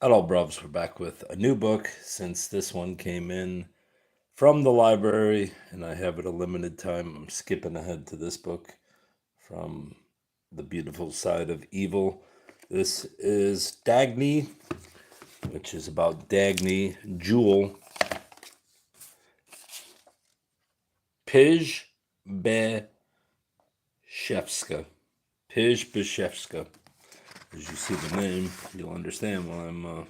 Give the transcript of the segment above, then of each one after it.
Hello, Brubs. We're back with a new book since this one came in from the library and I have it a limited time. I'm skipping ahead to this book from The Beautiful Side of Evil. This is Dagny, which is about Dagny, Juel, Przybyszewska. Przybyszewska. As you see the name, you'll understand why I'm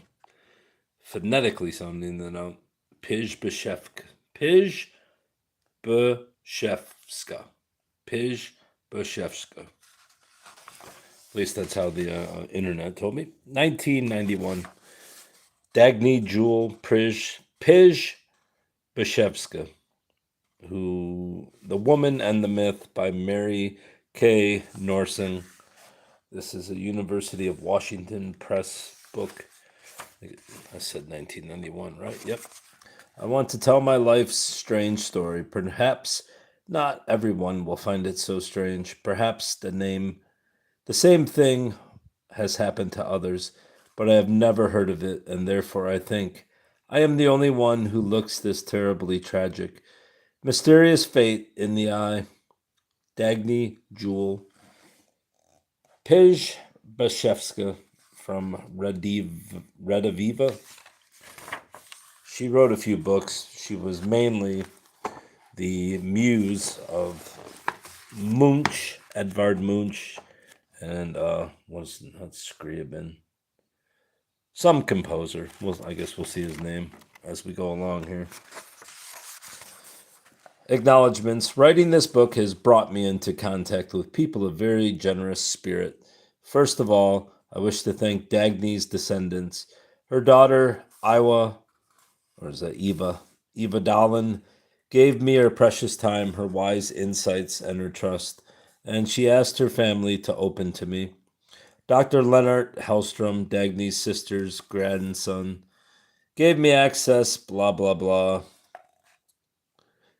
phonetically sounding that out. Przybyszewska. Przybyszewska. Przybyszewska. At least that's how the internet told me. 1991. Dagny Juel Przybyszewska. The Woman and the Myth by Mary K. Norseng. This is a University of Washington Press book. I said 1991, right? Yep. I want to tell my life's strange story. Perhaps not everyone will find it so strange. Perhaps the same thing has happened to others, but I have never heard of it, and therefore I think I am the only one who looks this terribly tragic. Mysterious fate in the eye. Dagny Juel Przybyszewska from Rediviva. She wrote a few books. She was mainly the muse of Munch, Edvard Munch, and what's Scriabin? Some composer. I guess we'll see his name as we go along here. Acknowledgements. Writing this book has brought me into contact with people of very generous spirit. First of all, I wish to thank Dagny's descendants. Her daughter, Eva Dahlin, gave me her precious time, her wise insights, and her trust, and she asked her family to open to me. Dr. Leonard Hellstrom, Dagny's sister's grandson, gave me access, blah, blah, blah.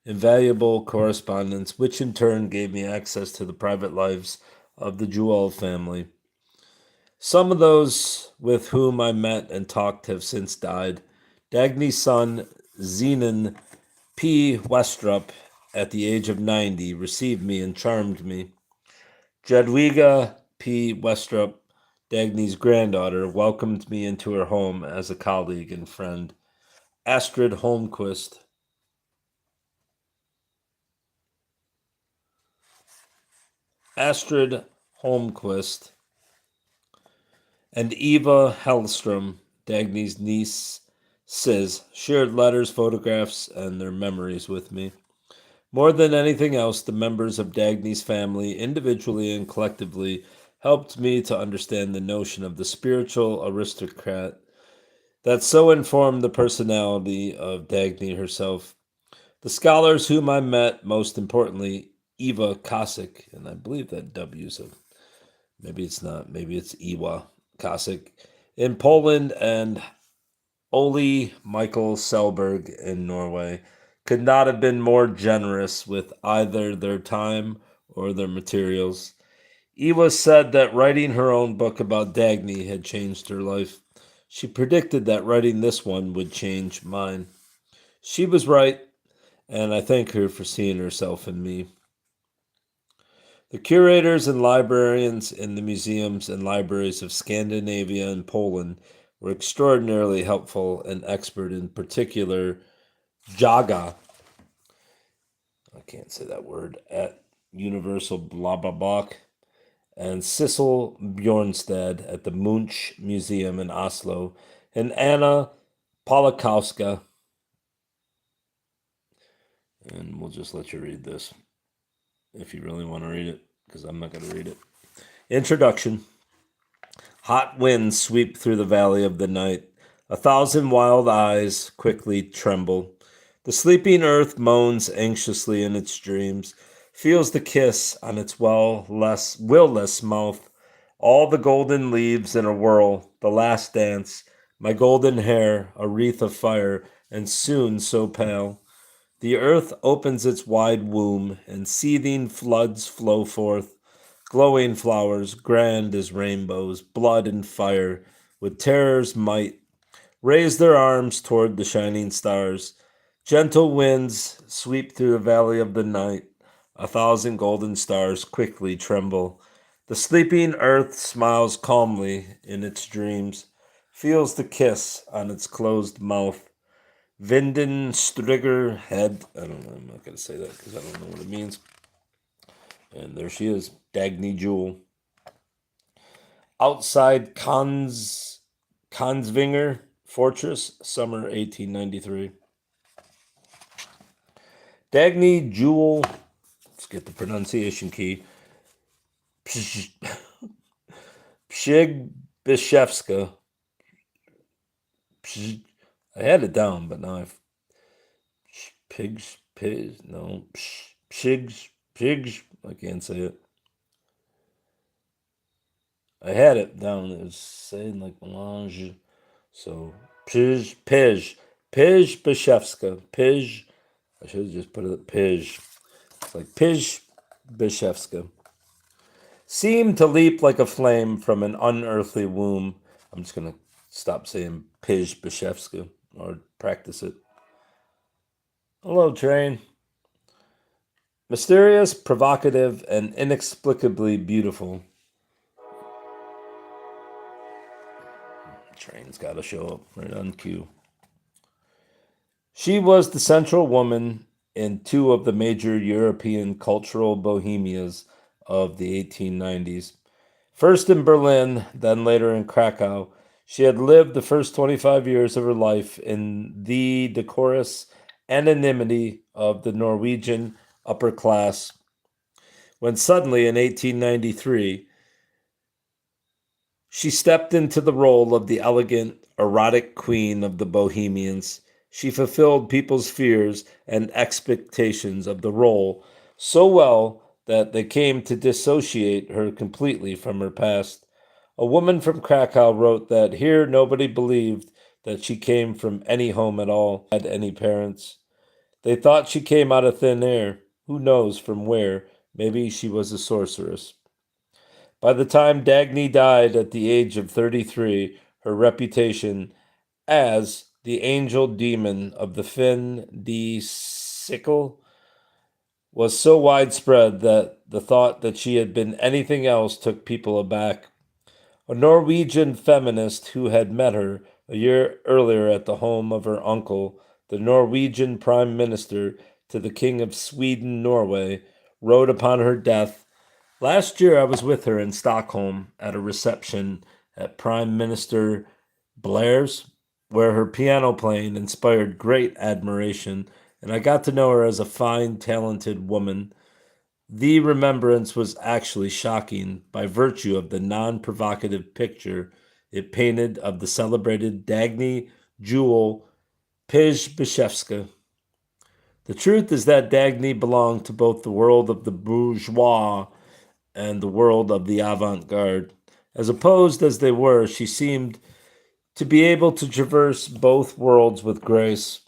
Invaluable correspondence, which in turn gave me access to the private lives of the Juel family. Some of those with whom I met and talked have since died. Dagny's son, Zenon P. Westrup, at the age of 90, received me and charmed me. Jadwiga P. Westrup, Dagny's granddaughter, welcomed me into her home as a colleague and friend. Astrid Holmquist, and Eva Hellstrom, Dagny's nieces, shared letters, photographs, and their memories with me. More than anything else, the members of Dagny's family, individually and collectively, helped me to understand the notion of the spiritual aristocrat that so informed the personality of Dagny herself. The scholars whom I met, most importantly, Eva Kosik, and I believe that W's maybe it's not, maybe it's Ewa Kosik, in Poland, and Ole Michael Selberg in Norway, could not have been more generous with either their time or their materials. Ewa said that writing her own book about Dagny had changed her life. She predicted that writing this one would change mine. She was right, and I thank her for seeing herself in me. The curators and librarians in the museums and libraries of Scandinavia and Poland were extraordinarily helpful and expert, in particular Jaga, I can't say that word, at Universal Blababach, and Sissel Bjornstad at the Munch Museum in Oslo, and Anna Polakowska. And we'll just let you read this if you really want to read it, because I'm not going to read it. Introduction. Hot winds sweep through the valley of the night. 1,000 wild eyes quickly tremble. The sleeping earth moans anxiously in its dreams, feels the kiss on its will-less mouth. All the golden leaves in a whirl, the last dance. My golden hair, a wreath of fire, and soon so pale. The earth opens its wide womb, and seething floods flow forth. Glowing flowers, grand as rainbows, blood and fire, with terror's might raise their arms toward the shining stars. Gentle winds sweep through the valley of the night. 1,000 golden stars quickly tremble. The sleeping earth smiles calmly in its dreams, feels the kiss on its closed mouth. Vinden Strigger head. I don't know. I'm not going to say that because I don't know what it means. And there she is, Dagny Juel. Outside Kansvinger Fortress, summer 1893. Dagny Juel, let's get the pronunciation key. Przybyszewska. I had it down, but now I've pigs. No, pigs. I can't say it. I had it down. It was saying like melange. So Przybyszewska. Pij. I should have just put it Pij. It's like Przybyszewska. Seemed to leap like a flame from an unearthly womb. I'm just gonna stop saying Przybyszewska or practice it. Hello, train. Mysterious, provocative, and inexplicably beautiful. Train's got to show up right on cue. She was the central woman in two of the major European cultural bohemias of the 1890s. First in Berlin, then later in Krakow, she had lived the first 25 years of her life in the decorous anonymity of the Norwegian upper class, when suddenly in 1893, she stepped into the role of the elegant, erotic queen of the Bohemians. She fulfilled people's fears and expectations of the role so well that they came to dissociate her completely from her past. A woman from Krakow wrote that here nobody believed that she came from any home at all, had any parents. They thought she came out of thin air. Who knows from where? Maybe she was a sorceress. By the time Dagny died at the age of 33, her reputation as the angel demon of the Fin de Sickle was so widespread that the thought that she had been anything else took people aback. A Norwegian feminist who had met her a year earlier at the home of her uncle, the Norwegian prime minister to the King of Sweden, Norway, wrote upon her death, "Last year I was with her in Stockholm at a reception at Prime Minister Blair's, where her piano playing inspired great admiration, and I got to know her as a fine, talented woman. The remembrance was actually shocking by virtue of the non-provocative picture it painted of the celebrated Dagny Juel Przybyszewska. The truth is that Dagny belonged to both the world of the bourgeois and the world of the avant-garde. As opposed as they were, she seemed to be able to traverse both worlds with grace.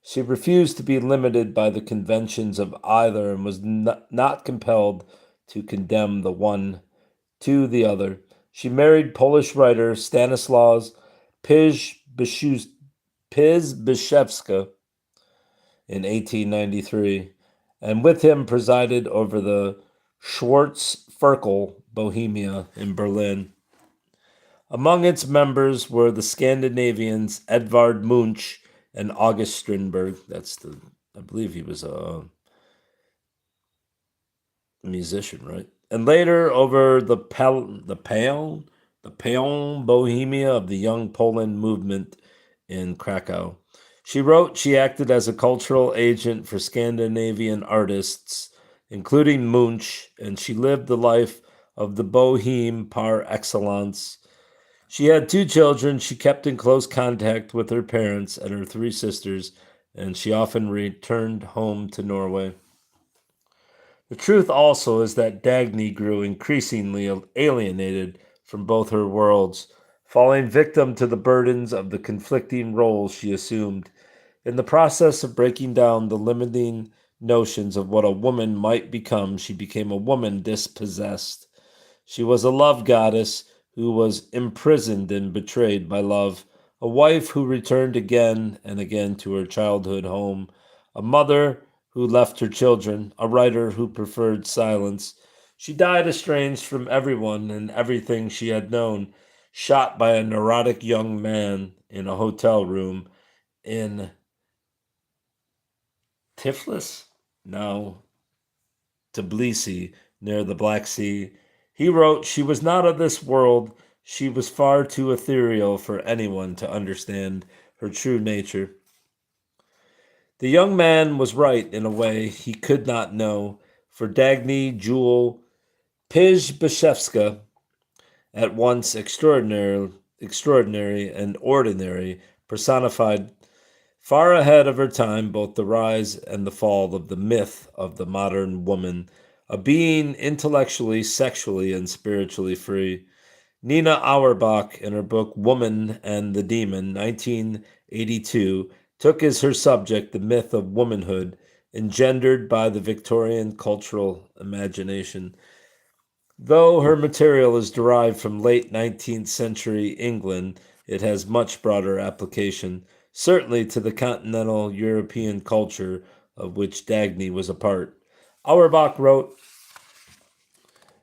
She refused to be limited by the conventions of either and was not compelled to condemn the one to the other. She married Polish writer Stanislaus Przybyszewska in 1893, and with him presided over the Schwarzviertel Bohemia in Berlin. Among its members were the Scandinavians Edvard Munch and August Strindberg. I believe he was a musician, right? And later over the Peon Bohemia of the Young Poland movement in Krakow. She wrote she acted as a cultural agent for Scandinavian artists, including Munch, and she lived the life of the bohème par excellence. She had 2 children. She kept in close contact with her parents and her 3 sisters, and she often returned home to Norway. The truth also is that Dagny grew increasingly alienated from both her worlds, falling victim to the burdens of the conflicting roles she assumed. In the process of breaking down the limiting notions of what a woman might become, she became a woman dispossessed. She was a love goddess who was imprisoned and betrayed by love, a wife who returned again and again to her childhood home, a mother who left her children, a writer who preferred silence. She died estranged from everyone and everything she had known, shot by a neurotic young man in a hotel room in Tiflis? No, Tbilisi, near the Black Sea. He wrote, "She was not of this world. She was far too ethereal for anyone to understand her true nature." The young man was right in a way he could not know, for Dagny, Juel, Przybyszewska, at once extraordinary and ordinary, personified far ahead of her time both the rise and the fall of the myth of the modern woman, a being intellectually, sexually, and spiritually free. Nina Auerbach, in her book Woman and the Demon, 1982, took as her subject the myth of womanhood engendered by the Victorian cultural imagination. Though her material is derived from late 19th century England, it has much broader application, certainly to the continental European culture of which Dagny was a part. Auerbach wrote,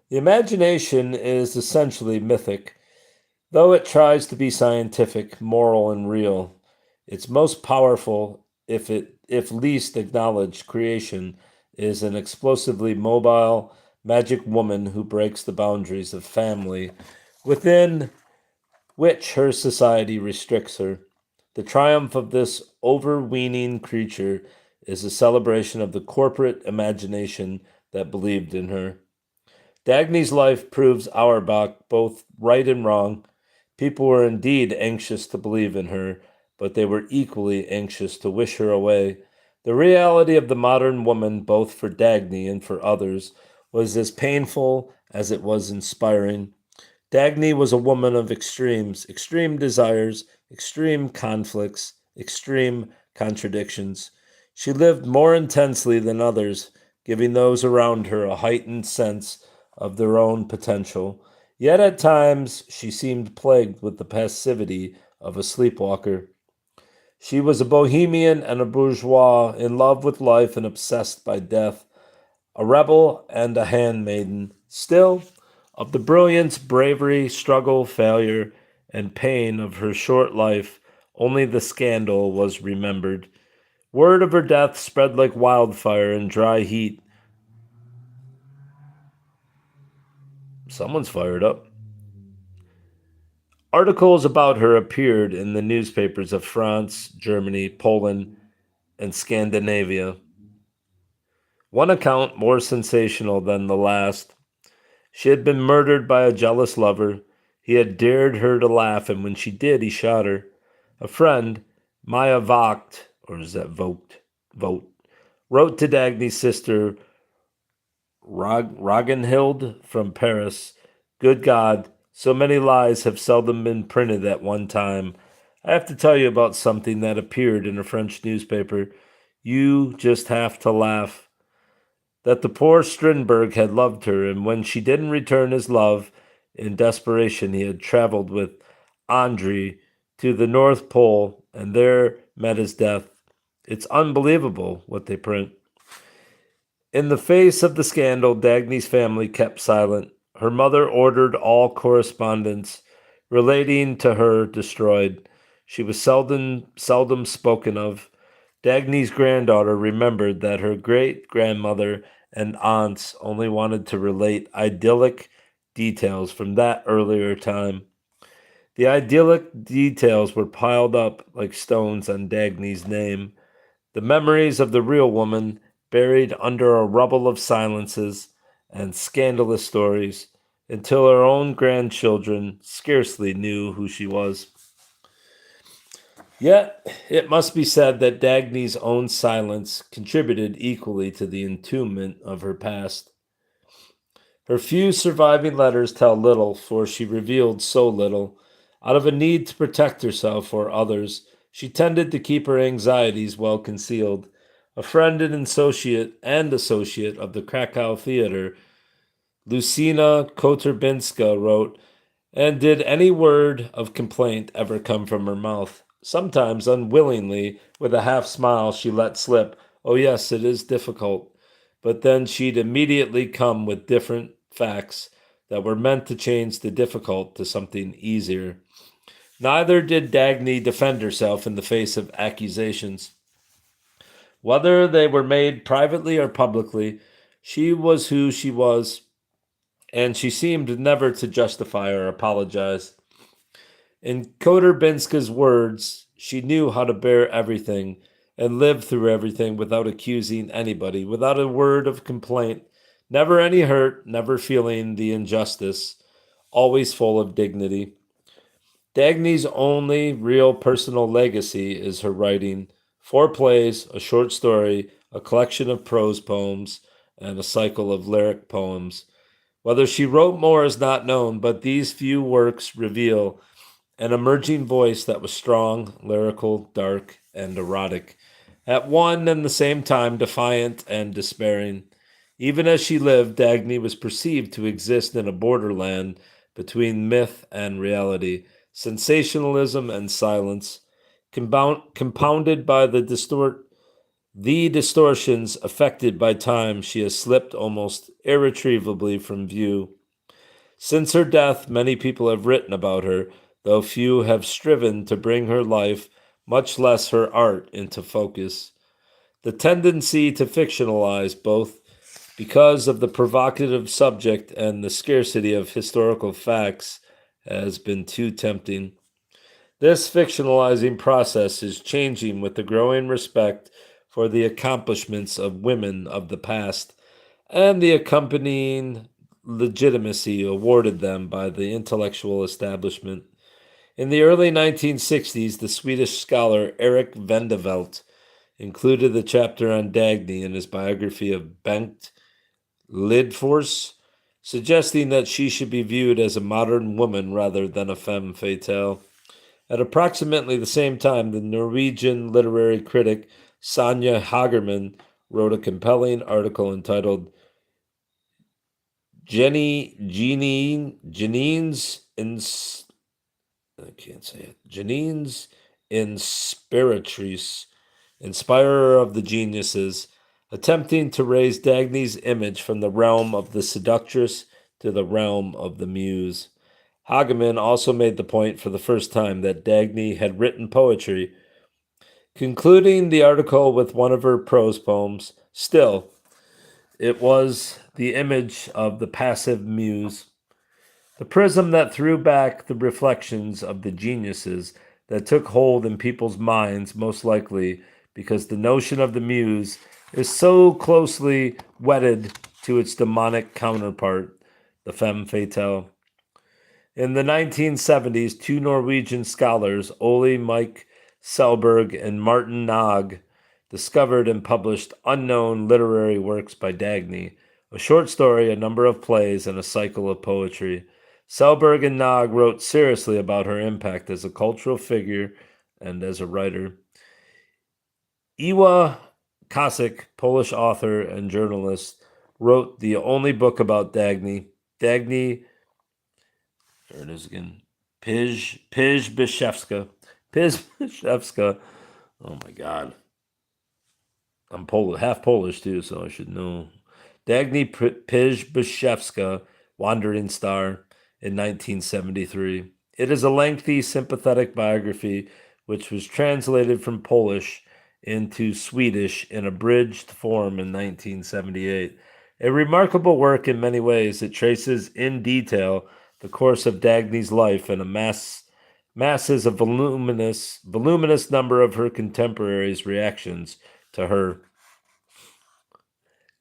"The imagination is essentially mythic, though it tries to be scientific, moral, and real. Its most powerful, if least acknowledged creation, is an explosively mobile, magic woman who breaks the boundaries of family within which her society restricts her. The triumph of this overweening creature is a celebration of the corporate imagination that believed in her." Dagny's life proves Auerbach both right and wrong. People were indeed anxious to believe in her, but they were equally anxious to wish her away. The reality of the modern woman, both for Dagny and for others, was as painful as it was inspiring. Dagny was a woman of extremes, extreme desires, extreme conflicts, extreme contradictions. She lived more intensely than others, giving those around her a heightened sense of their own potential. Yet at times she seemed plagued with the passivity of a sleepwalker. She was a bohemian and a bourgeois, in love with life and obsessed by death, a rebel and a handmaiden. Still, of the brilliance, bravery, struggle, failure, and pain of her short life, only the scandal was remembered. Word of her death spread like wildfire in dry heat. Someone's fired up. Articles about her appeared in the newspapers of France, Germany, Poland, and Scandinavia. One account, more sensational than the last: she had been murdered by a jealous lover. He had dared her to laugh, and when she did, he shot her. A friend, Maya Vogt, or is that Vogt? Vogt, wrote to Dagny's sister, Ragnhild from Paris, "Good God, so many lies have seldom been printed at one time. I have to tell you about something that appeared in a French newspaper. You just have to laugh. That the poor Strindberg had loved her, and when she didn't return his love, in desperation he had traveled with Andre to the North Pole and there met his death. It's unbelievable what they print." In the face of the scandal, Dagny's family kept silent. Her mother ordered all correspondence relating to her destroyed. She was seldom spoken of. Dagny's granddaughter remembered that her great-grandmother and aunts only wanted to relate idyllic details from that earlier time. The idyllic details were piled up like stones on Dagny's name. The memories of the real woman buried under a rubble of silences and scandalous stories, until her own grandchildren scarcely knew who she was. Yet, it must be said that Dagny's own silence contributed equally to the entombment of her past. Her few surviving letters tell little, for she revealed so little. Out of a need to protect herself or others, she tended to keep her anxieties well concealed. A friend and associate of the Krakow theater, Lucina Koterbinska, wrote, And did any word of complaint ever come from her mouth? Sometimes, unwillingly, with a half smile, she let slip, "Oh, yes, it is difficult." But then she'd immediately come with different facts that were meant to change the difficult to something easier. Neither did Dagny defend herself in the face of accusations. Whether they were made privately or publicly, she was who she was, and she seemed never to justify or apologize. In Koterbinska's words, she knew how to bear everything and live through everything without accusing anybody, without a word of complaint, never any hurt, never feeling the injustice, always full of dignity. Dagny's only real personal legacy is her writing: 4 plays, a short story, a collection of prose poems, and a cycle of lyric poems. Whether she wrote more is not known, but these few works reveal an emerging voice that was strong, lyrical, dark, and erotic, at one and the same time defiant and despairing. Even as she lived, Dagny was perceived to exist in a borderland between myth and reality, sensationalism and silence, compounded by the distortions affected by time. She has slipped almost irretrievably from view. Since her death, many people have written about her, though few have striven to bring her life, much less her art, into focus. The tendency to fictionalize, both because of the provocative subject and the scarcity of historical facts, has been too tempting. This fictionalizing process is changing with the growing respect for the accomplishments of women of the past and the accompanying legitimacy awarded them by the intellectual establishment. In the early 1960s, the Swedish scholar Erik Vendevelt included the chapter on Dagny in his biography of Bengt Lidfors, suggesting that she should be viewed as a modern woman rather than a femme fatale. At approximately the same time, the Norwegian literary critic Sonja Hagerman wrote a compelling article entitled Janine's I can't say it. Janine's Inspiratrice, Inspirer of the Geniuses, attempting to raise Dagny's image from the realm of the seductress to the realm of the muse. Hageman also made the point for the first time that Dagny had written poetry, concluding the article with one of her prose poems. Still, it was the image of the passive muse, the prism that threw back the reflections of the geniuses that took hold in people's minds, most likely because the notion of the muse is so closely wedded to its demonic counterpart, the femme fatale. In the 1970s, 2 Norwegian scholars, Ole Mike Selberg and Martin Nag, discovered and published unknown literary works by Dagny, a short story, a number of plays, and a cycle of poetry. Selberg and Nag wrote seriously about her impact as a cultural figure and as a writer. Iwa Kasik, Polish author and journalist, wrote the only book about Dagny. Dagny, there it is again, Przybyszewska. Przybyszewska. Oh my God. I'm half Polish too, so I should know. Dagny Przybyszewska, Wandering Star, in 1973. It is a lengthy, sympathetic biography which was translated from Polish into Swedish in abridged form in 1978. A remarkable work in many ways. It traces in detail the course of Dagny's life and masses of voluminous number of her contemporaries' reactions to her.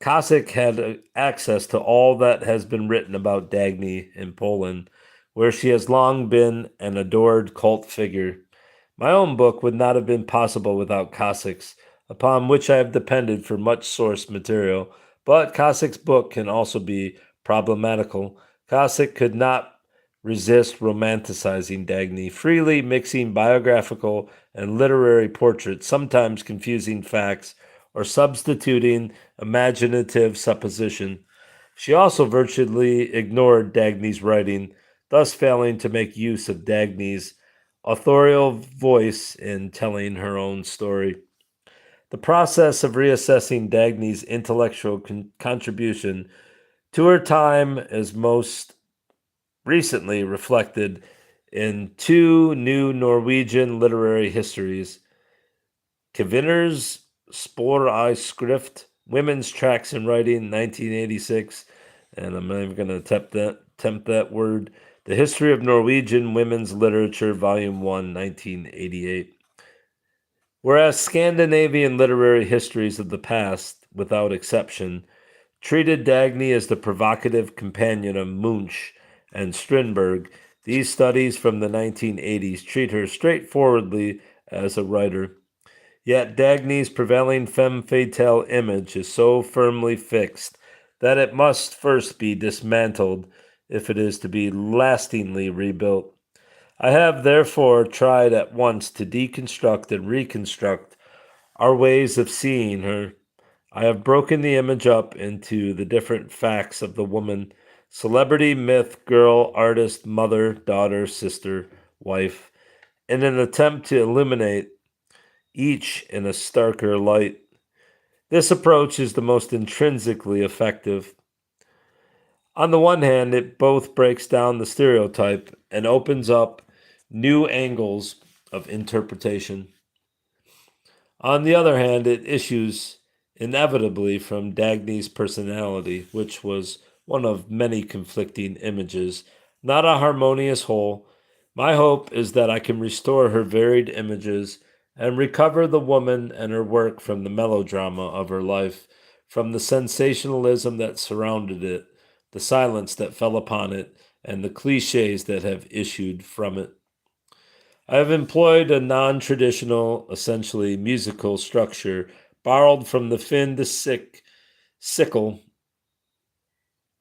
Kasik had access to all that has been written about Dagny in Poland, where she has long been an adored cult figure. My own book would not have been possible without Kasik's, upon which I have depended for much source material, but Kasik's book can also be problematical. Kasik could not resist romanticizing Dagny, freely mixing biographical and literary portraits, sometimes confusing facts or substituting imaginative supposition. She also virtually ignored Dagny's writing, thus failing to make use of Dagny's authorial voice in telling her own story. The process of reassessing Dagny's intellectual contribution to her time is most recently reflected in two new Norwegian literary histories, Kvinner's Spor I Skrift, Women's Tracks in Writing, 1986, and I'm not even going to attempt that word, The History of Norwegian Women's Literature, Volume 1, 1988. Whereas Scandinavian literary histories of the past, without exception, treated Dagny as the provocative companion of Munch and Strindberg, these studies from the 1980s treat her straightforwardly as a writer. Yet Dagny's prevailing femme fatale image is so firmly fixed that it must first be dismantled if it is to be lastingly rebuilt. I have therefore tried at once to deconstruct and reconstruct our ways of seeing her. I have broken the image up into the different facts of the woman: celebrity, myth, girl, artist, mother, daughter, sister, wife, in an attempt to illuminate each in a starker light. This approach is the most intrinsically effective. On the one hand, it both breaks down the stereotype and opens up new angles of interpretation. On the other hand, it issues inevitably from Dagny's personality, which was one of many conflicting images, not a harmonious whole. My hope is that I can restore her varied images and recover the woman and her work from the melodrama of her life, from the sensationalism that surrounded it, the silence that fell upon it, and the cliches that have issued from it. I have employed a non-traditional, essentially musical structure borrowed from the Fin de Sickle,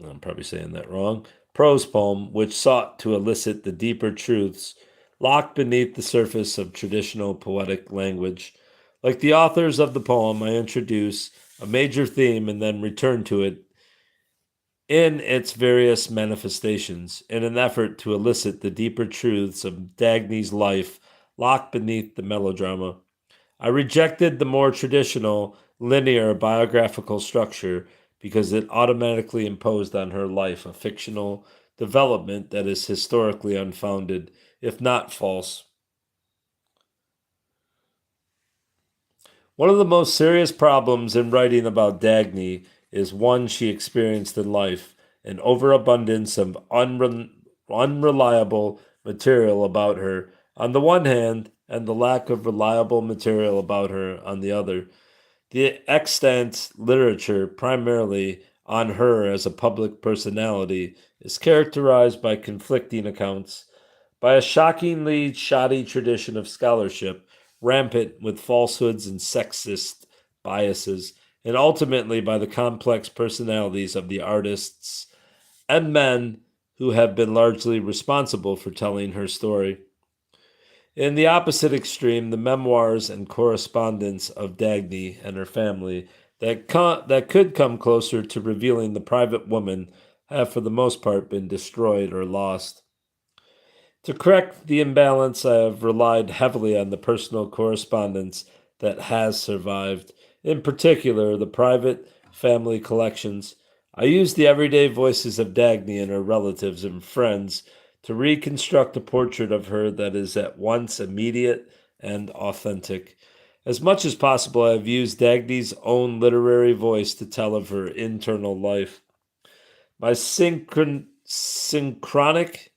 I'm probably saying that wrong, prose poem, which sought to elicit the deeper truths locked beneath the surface of traditional poetic language. Like the authors of the poem, I introduce a major theme and then return to it in its various manifestations, in an effort to elicit the deeper truths of Dagny's life locked beneath the melodrama. I rejected the more traditional, linear biographical structure because it automatically imposed on her life a fictional development that is historically unfounded, if not false. One of the most serious problems in writing about Dagny is one she experienced in life: an overabundance of unreliable material about her on the one hand, and the lack of reliable material about her on the other. The extant literature, primarily on her as a public personality, is characterized by conflicting accounts, by a shockingly shoddy tradition of scholarship, rampant with falsehoods and sexist biases, and ultimately by the complex personalities of the artists and men who have been largely responsible for telling her story. In the opposite extreme, the memoirs and correspondence of Dagny and her family that could come closer to revealing the private woman have for the most part been destroyed or lost. To correct the imbalance, I have relied heavily on the personal correspondence that has survived, in particular the private family collections. I used the everyday voices of Dagny and her relatives and friends to reconstruct a portrait of her that is at once immediate and authentic. As much as possible, I have used Dagny's own literary voice to tell of her internal life. My synchronic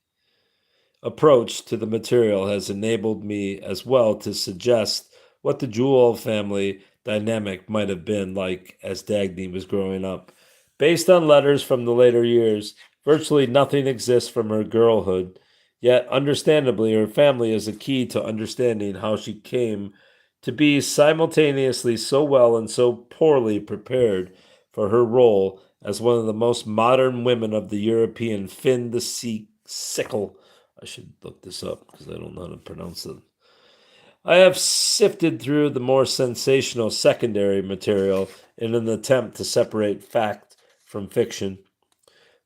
approach to the material has enabled me as well to suggest what the Juel family dynamic might have been like as Dagny was growing up. Based on letters from the later years, virtually nothing exists from her girlhood, yet understandably her family is a key to understanding how she came to be simultaneously so well and so poorly prepared for her role as one of the most modern women of the European Fin de Sickle. I should look this up because I don't know how to pronounce it. I have sifted through the more sensational secondary material in an attempt to separate fact from fiction.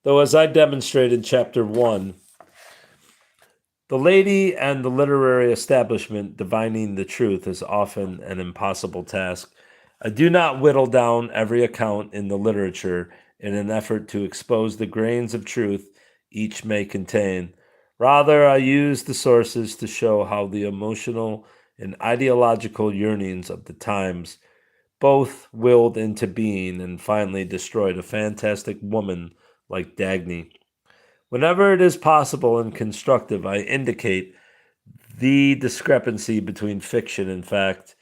Though, as I demonstrate in Chapter 1, The lady and the literary establishment divining the truth is often an impossible task. I do not whittle down every account in the literature in an effort to expose the grains of truth each may contain. Rather, I use the sources to show how the emotional and ideological yearnings of the times both willed into being and finally destroyed a fantastic woman like Dagny. Whenever it is possible and constructive, I indicate the discrepancy between fiction and fact,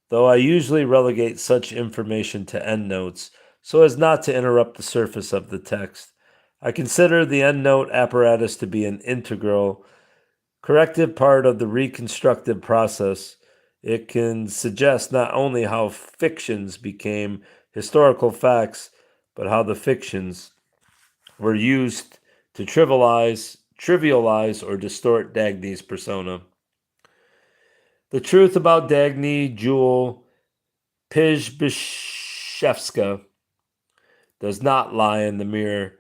though I usually relegate such information to endnotes so as not to interrupt the surface of the text. I consider the endnote apparatus to be an integral, corrective part of the reconstructive process. It can suggest not only how fictions became historical facts, but how the fictions were used to trivialize or distort Dagny's persona. The truth about Dagny Juel Przybyszewska does not lie in the mere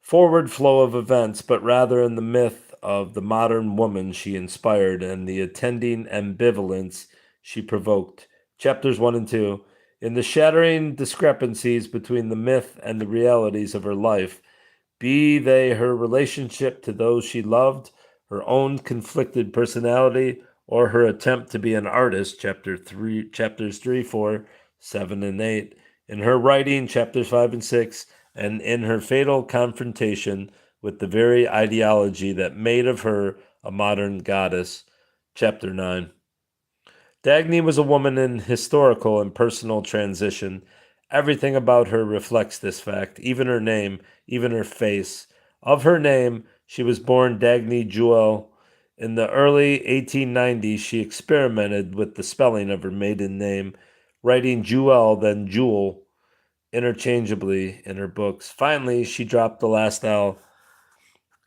forward flow of events, but rather in the myth of the modern woman she inspired and the attending ambivalence she provoked. Chapters 1 and 2. In the shattering discrepancies between the myth and the realities of her life, be they her relationship to those she loved, her own conflicted personality, or her attempt to be an artist, chapters 3, 4, 7, and 8. In her writing, chapters 5 and 6, and in her fatal confrontation with the very ideology that made of her a modern goddess, chapter 9. Dagny was a woman in historical and personal transition. Everything about her reflects this fact, even her name, even her face. Of her name, she was born Dagny Juel. In the early 1890s, she experimented with the spelling of her maiden name, writing Juel then Juel interchangeably in her books. Finally, she dropped the last L.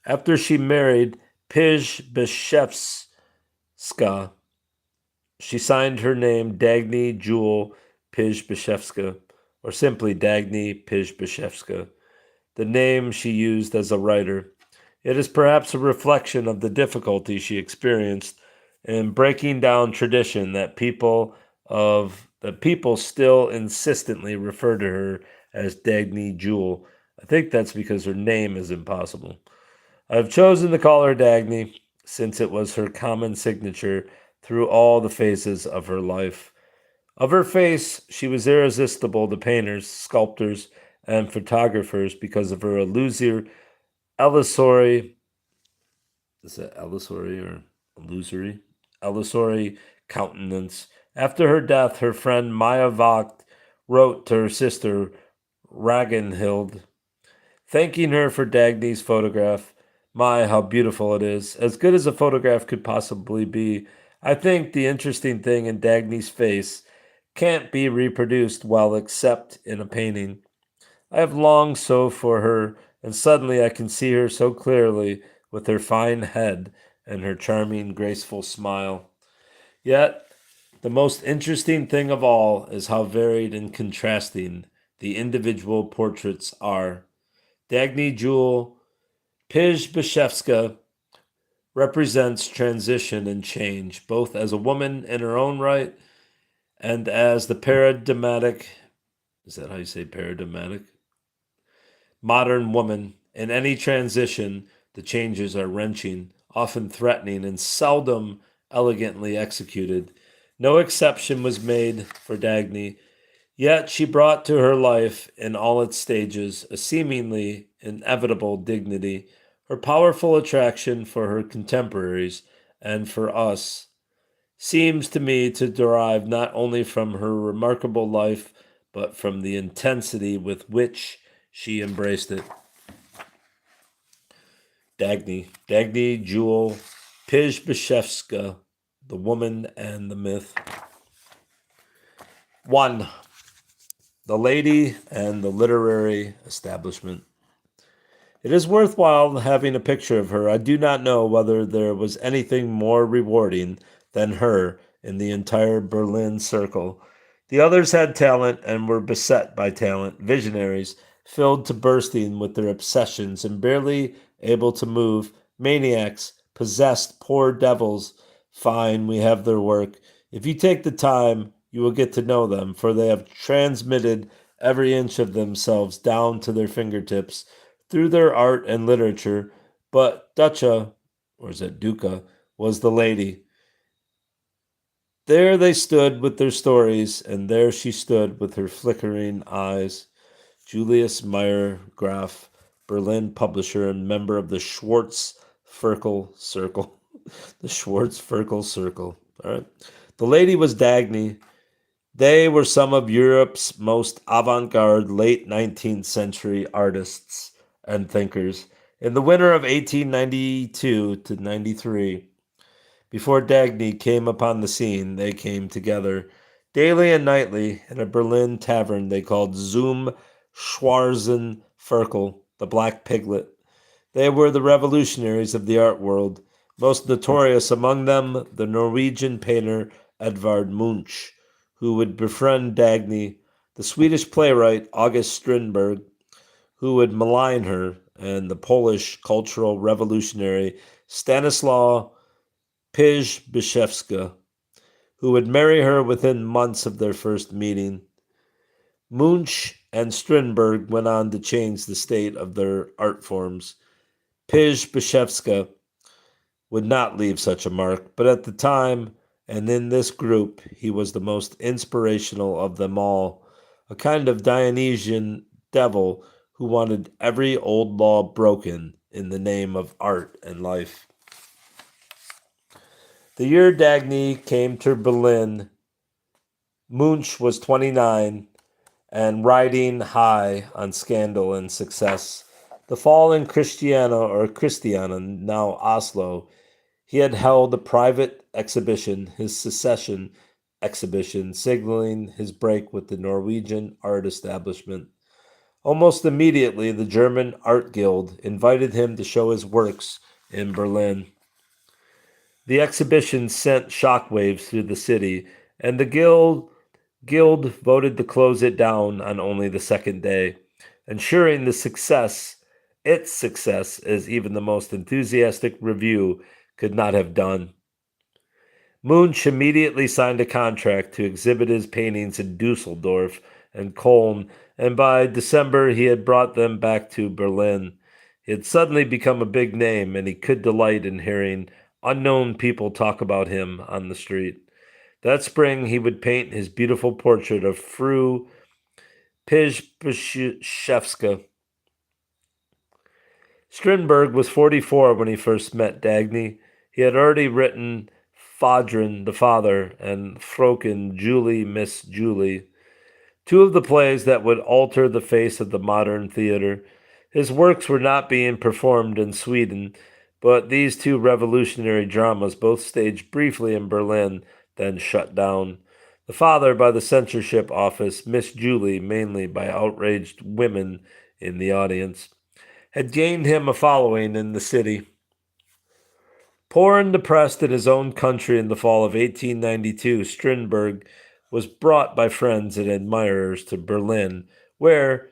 After she married Przybyszewska, she signed her name Dagny Juel Przybyszewska, or simply Dagny Przybyszewska, the name she used as a writer. It is perhaps a reflection of the difficulty she experienced in breaking down tradition that people still insistently refer to her as Dagny Juel. I think that's because her name is impossible. I have chosen to call her Dagny since it was her common signature through all the phases of her life. Of her face, she was irresistible to painters, sculptors, and photographers because of her illusory, is that illusory or illusory? Illusory countenance. After her death, her friend Maya Vogt wrote to her sister Ragnhild, thanking her for Dagny's photograph. My, how beautiful it is. As good as a photograph could possibly be. I think the interesting thing in Dagny's face can't be reproduced well except in a painting. I have longed so for her, and suddenly I can see her so clearly with her fine head and her charming, graceful smile. Yet, the most interesting thing of all is how varied and contrasting the individual portraits are. Dagny Juel Przybyszewska represents transition and change, both as a woman in her own right and as the paradigmatic, is that how you say paradigmatic? Modern woman. In any transition, the changes are wrenching, often threatening, and seldom elegantly executed. No exception was made for Dagny, yet she brought to her life, in all its stages, a seemingly inevitable dignity. Her powerful attraction for her contemporaries and for us seems to me to derive not only from her remarkable life, but from the intensity with which she embraced it. Dagny Juel Przybyszewska, the woman and the myth. 1. The lady and the literary establishment. It is worthwhile having a picture of her. I do not know whether there was anything more rewarding than her in the entire Berlin circle. The others had talent and were beset by talent, visionaries, filled to bursting with their obsessions and barely able to move maniacs, possessed poor devils. Fine, we have their work. If you take the time, you will get to know them, for they have transmitted every inch of themselves down to their fingertips through their art and literature. But Ducha, or is it Duca, was the lady. There they stood with their stories, and there she stood with her flickering eyes. Julius Meyer Graf, Berlin publisher and member of the Schwarz-Ferkel Circle. The Schwarz-Ferkel Circle. All right. The lady was Dagny. They were some of Europe's most avant-garde late 19th century artists and thinkers. In the winter of 1892 to 93, before Dagny came upon the scene, they came together daily and nightly in a Berlin tavern they called Zum Schwarzenferkel, the Black Piglet. They were the revolutionaries of the art world, most notorious among them the Norwegian painter Edvard Munch, who would befriend Dagny, the Swedish playwright August Strindberg, who would malign her, and the Polish cultural revolutionary Stanislaw Przybyszewska, who would marry her within months of their first meeting. Munch and Strindberg went on to change the state of their art forms. Przybyszewska would not leave such a mark, but at the time and in this group, he was the most inspirational of them all, a kind of Dionysian devil who wanted every old law broken in the name of art and life. The year Dagny came to Berlin, Munch was 29 and riding high on scandal and success. The fall in Christiana, now Oslo, he had held a private exhibition, his secession exhibition, signaling his break with the Norwegian art establishment. Almost immediately, the German Art Guild invited him to show his works in Berlin. The exhibition sent shockwaves through the city, and the guild voted to close it down on only the second day, ensuring its success as even the most enthusiastic review could not have done. Munch immediately signed a contract to exhibit his paintings in Dusseldorf and Cologne, and by December he had brought them back to Berlin. He had suddenly become a big name, and he could delight in hearing unknown people talk about him on the street. That spring, he would paint his beautiful portrait of Fru Przybyszewska. Strindberg was 44 when he first met Dagny. He had already written Fadrin, the Father, and Fröken Julie, Miss Julie, two of the plays that would alter the face of the modern theater. His works were not being performed in Sweden, but these two revolutionary dramas, both staged briefly in Berlin, then shut down. The Father by the censorship office, Miss Julie mainly by outraged women in the audience, had gained him a following in the city. Poor and depressed in his own country in the fall of 1892, Strindberg was brought by friends and admirers to Berlin, where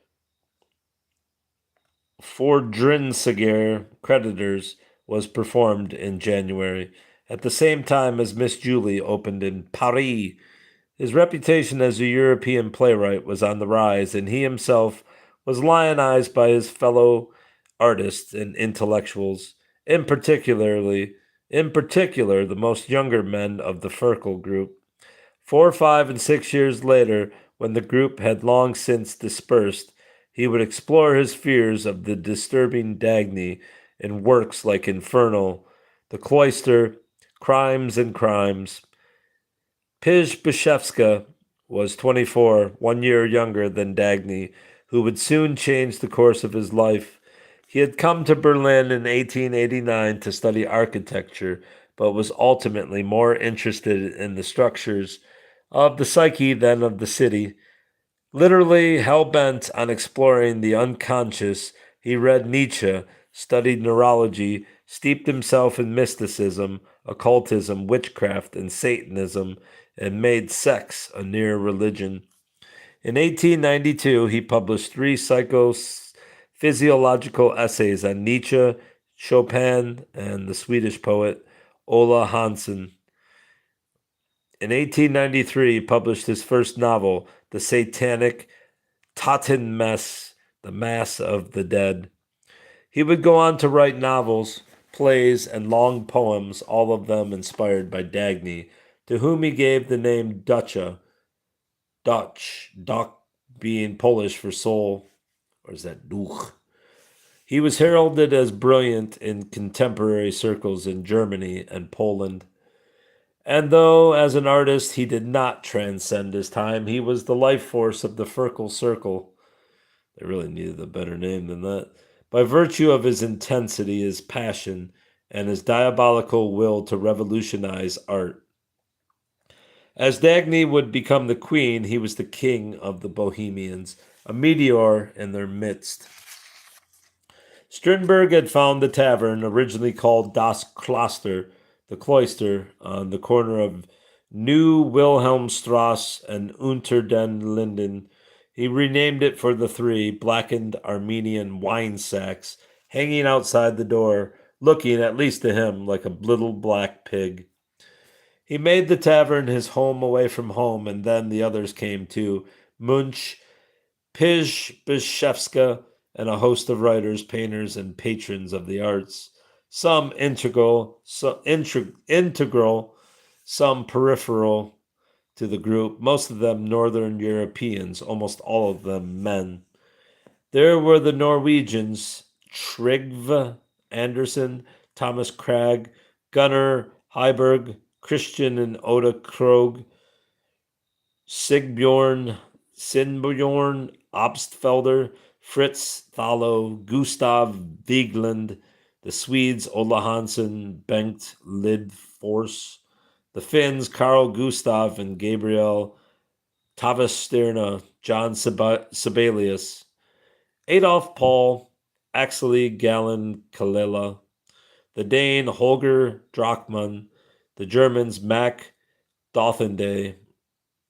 Fordrinsiger Creditors was performed in January, at the same time as Miss Julie opened in Paris. His reputation as a European playwright was on the rise, and he himself was lionized by his fellow artists and intellectuals, in particular, the most younger men of the Ferkel group. 4, 5, and 6 years later, when the group had long since dispersed, he would explore his fears of the disturbing Dagny in works like Infernal, The Cloister, Crimes and Crimes. Przybyszewska was 24, 1 year younger than Dagny, who would soon change the course of his life. He had come to Berlin in 1889 to study architecture, but was ultimately more interested in the structures of the psyche than of the city. Literally hell-bent on exploring the unconscious, he read Nietzsche, studied neurology, steeped himself in mysticism, occultism, witchcraft, and Satanism, and made sex a near religion. In 1892, he published 3 psychophysiological essays on Nietzsche, Chopin, and the Swedish poet Ola Hansen. In 1893, he published his first novel, The Satanic Totenmesse, The Mass of the Dead. He would go on to write novels, plays, and long poems, all of them inspired by Dagny, to whom he gave the name Dutch, Duck being Polish for soul, or is that Duch? He was heralded as brilliant in contemporary circles in Germany and Poland. And though, as an artist, he did not transcend his time, he was the life force of the Ferkel Circle. They really needed a better name than that. By virtue of his intensity, his passion, and his diabolical will to revolutionize art. As Dagny would become the queen, he was the king of the Bohemians, a meteor in their midst. Strindberg had found the tavern, originally called Das Kloster, the cloister, on the corner of New Wilhelmstrasse and Unter den Linden. He renamed it for the three blackened Armenian wine sacks hanging outside the door, looking, at least to him, like a little black pig. He made the tavern his home away from home, and then the others came too. Munch, Przybyszewska, and a host of writers, painters, and patrons of the arts. Some integral, some peripheral to the group, most of them Northern Europeans, almost all of them men. There were the Norwegians, Trygve Andersen, Thomas Krag, Gunnar Heiberg, Christian and Oda Krog, Sinbjorn Obstfelder, Fritz Thallo, Gustav Vigeland, the Swedes Ola Hansen, Bengt Lidfors, the Finns Carl Gustav and Gabriel Tavastierna, John Sibelius, Adolf Paul, Axel Galen Kalela, the Dane Holger Drachmann, the Germans Mack Dothende,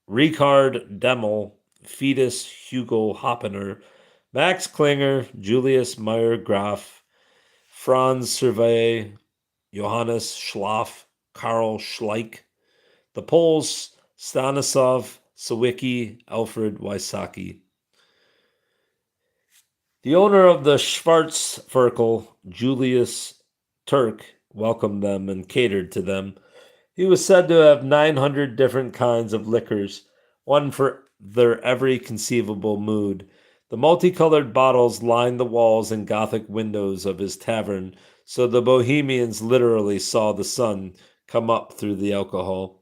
Richard Demmel, Fetus Hugo Hoppener, Max Klinger, Julius Meyer Graf, Franz Servais, Johannes Schlaff, Karl Schleich, the Poles Stanislav Sawicki, Alfred Wysocki. The owner of the Schwarzviertel, Julius Turk, welcomed them and catered to them. He was said to have 900 different kinds of liquors, one for their every conceivable mood. The multicolored bottles lined the walls and Gothic windows of his tavern, so the Bohemians literally saw the sun come up through the alcohol.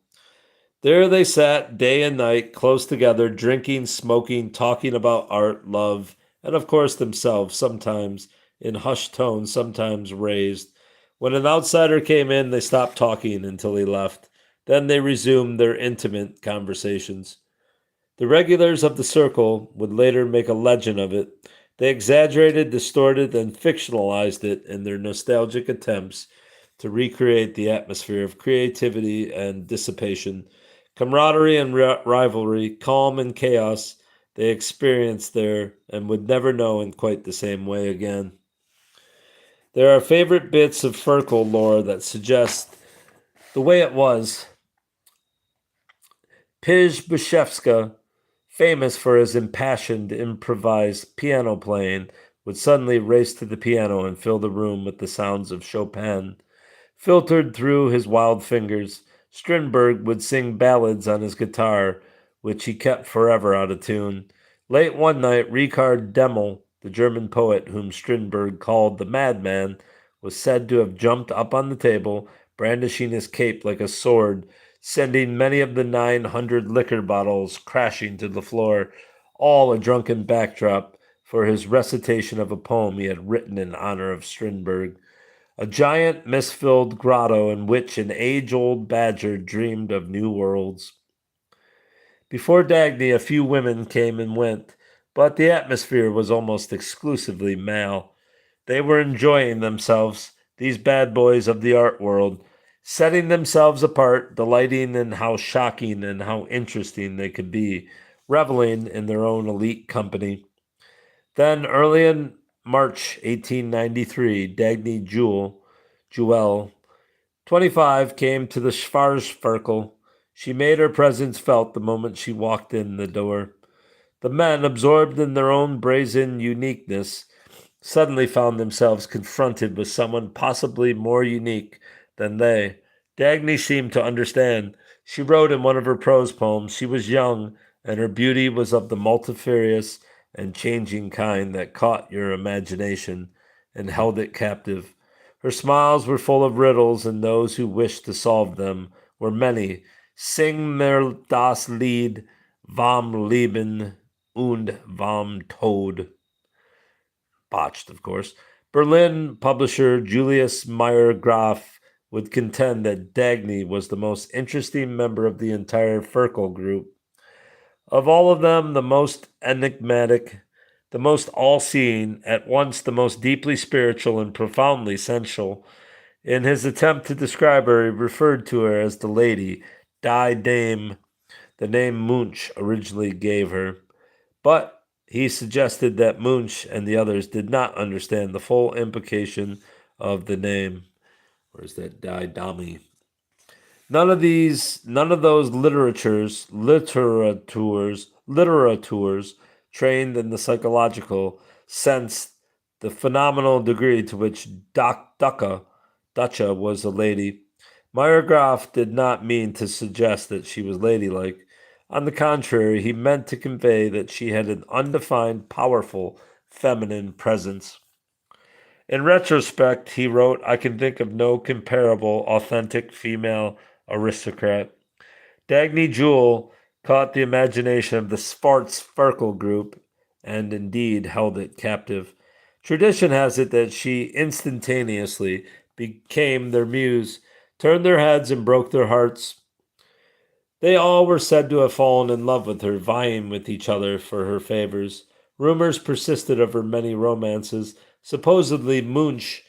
There they sat day and night, close together, drinking, smoking, talking about art, love, and of course themselves, sometimes in hushed tones, sometimes raised. When an outsider came in, they stopped talking until he left. Then they resumed their intimate conversations. The regulars of the circle would later make a legend of it. They exaggerated, distorted, and fictionalized it in their nostalgic attempts to recreate the atmosphere of creativity and dissipation, camaraderie and rivalry, calm and chaos they experienced there and would never know in quite the same way again. There are favorite bits of Ferkel lore that suggest the way it was. Przybyszewska, famous for his impassioned improvised piano playing, would suddenly race to the piano and fill the room with the sounds of Chopin. Filtered through his wild fingers, Strindberg would sing ballads on his guitar, which he kept forever out of tune. Late one night, Richard Demmel, the German poet whom Strindberg called the madman, was said to have jumped up on the table, brandishing his cape like a sword, sending many of the 900 liquor bottles crashing to the floor, all a drunken backdrop for his recitation of a poem he had written in honor of Strindberg, a giant mist-filled grotto in which an age-old badger dreamed of new worlds. Before Dagny, a few women came and went, but the atmosphere was almost exclusively male. They were enjoying themselves, these bad boys of the art world, setting themselves apart, delighting in how shocking and how interesting they could be, reveling in their own elite company. Then, early in March 1893, Dagny Juel, 25, came to the Schwarzviertel. She made her presence felt the moment she walked in the door. The men, absorbed in their own brazen uniqueness, suddenly found themselves confronted with someone possibly more unique than they. Dagny seemed to understand. She wrote in one of her prose poems, she was young, and her beauty was of the multifarious and changing kind that caught your imagination and held it captive. Her smiles were full of riddles, and those who wished to solve them were many. Sing mir das Lied vom Leben und vom Tod. Botched, of course. Berlin publisher Julius Meyer Graf would contend that Dagny was the most interesting member of the entire Ferkel group. Of all of them, the most enigmatic, the most all-seeing, at once the most deeply spiritual and profoundly sensual. In his attempt to describe her, he referred to her as the lady, Die Dame, the name Munch originally gave her. But he suggested that Munch and the others did not understand the full implication of the name. Where's that Die Dami? None of those literatures trained in the psychological sense the phenomenal degree to which Dacha was a lady. Meyergraf did not mean to suggest that she was ladylike. On the contrary, he meant to convey that she had an undefined, powerful, feminine presence. In retrospect, he wrote, I can think of no comparable, authentic female aristocrat. Dagny Juel caught the imagination of the Schwarzviertel group and indeed held it captive. Tradition has it that she instantaneously became their muse, turned their heads and broke their hearts. They all were said to have fallen in love with her, vying with each other for her favors. Rumors persisted of her many romances. Supposedly Munch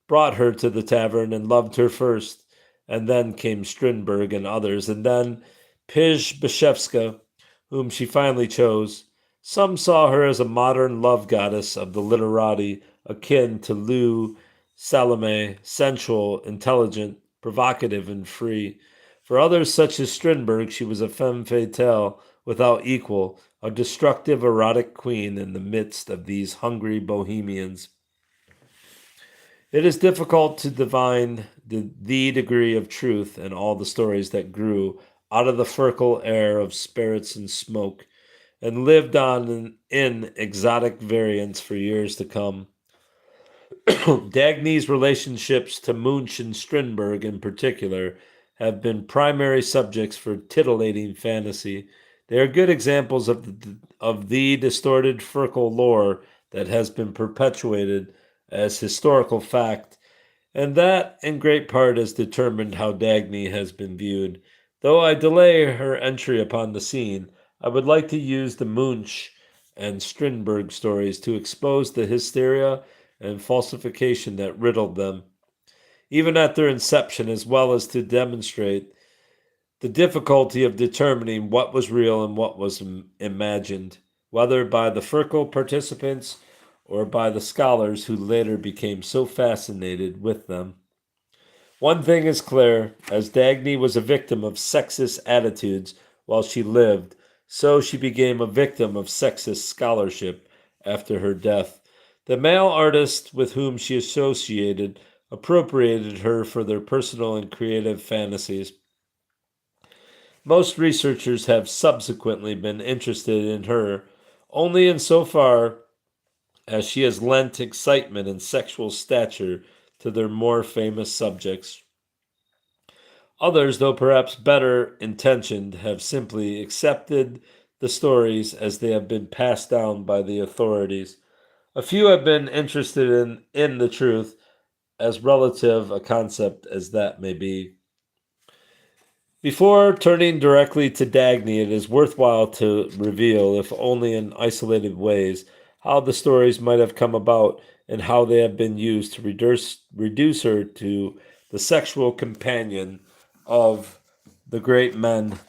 brought her to the tavern and loved her first, and then came Strindberg and others, and then Przybyszewska, whom she finally chose. Some saw her as a modern love goddess of the literati, akin to Lou Salome, sensual, intelligent, provocative, and free. For others, such as Strindberg, she was a femme fatale without equal, a destructive, erotic queen in the midst of these hungry bohemians. It is difficult to divine the degree of truth in all the stories that grew out of the fertile air of spirits and smoke, and lived on in exotic variants for years to come. Dagny's relationships to Munch and Strindberg in particular have been primary subjects for titillating fantasy. They are good examples of the distorted Ferkel lore that has been perpetuated as historical fact, and that in great part has determined how Dagny has been viewed. Though I delay her entry upon the scene, I would like to use the Munch and Strindberg stories to expose the hysteria and falsification that riddled them, even at their inception, as well as to demonstrate the difficulty of determining what was real and what was imagined, whether by the Ferkel participants or by the scholars who later became so fascinated with them. One thing is clear, as Dagny was a victim of sexist attitudes while she lived, so she became a victim of sexist scholarship after her death. The male artists with whom she associated appropriated her for their personal and creative fantasies. Most researchers have subsequently been interested in her only insofar as she has lent excitement and sexual stature to their more famous subjects. Others, though perhaps better intentioned, have simply accepted the stories as they have been passed down by the authorities. A few have been interested in the truth, as relative a concept as that may be. Before turning directly to Dagny, it is worthwhile to reveal, if only in isolated ways, how the stories might have come about and how they have been used to reduce her to the sexual companion of the great men.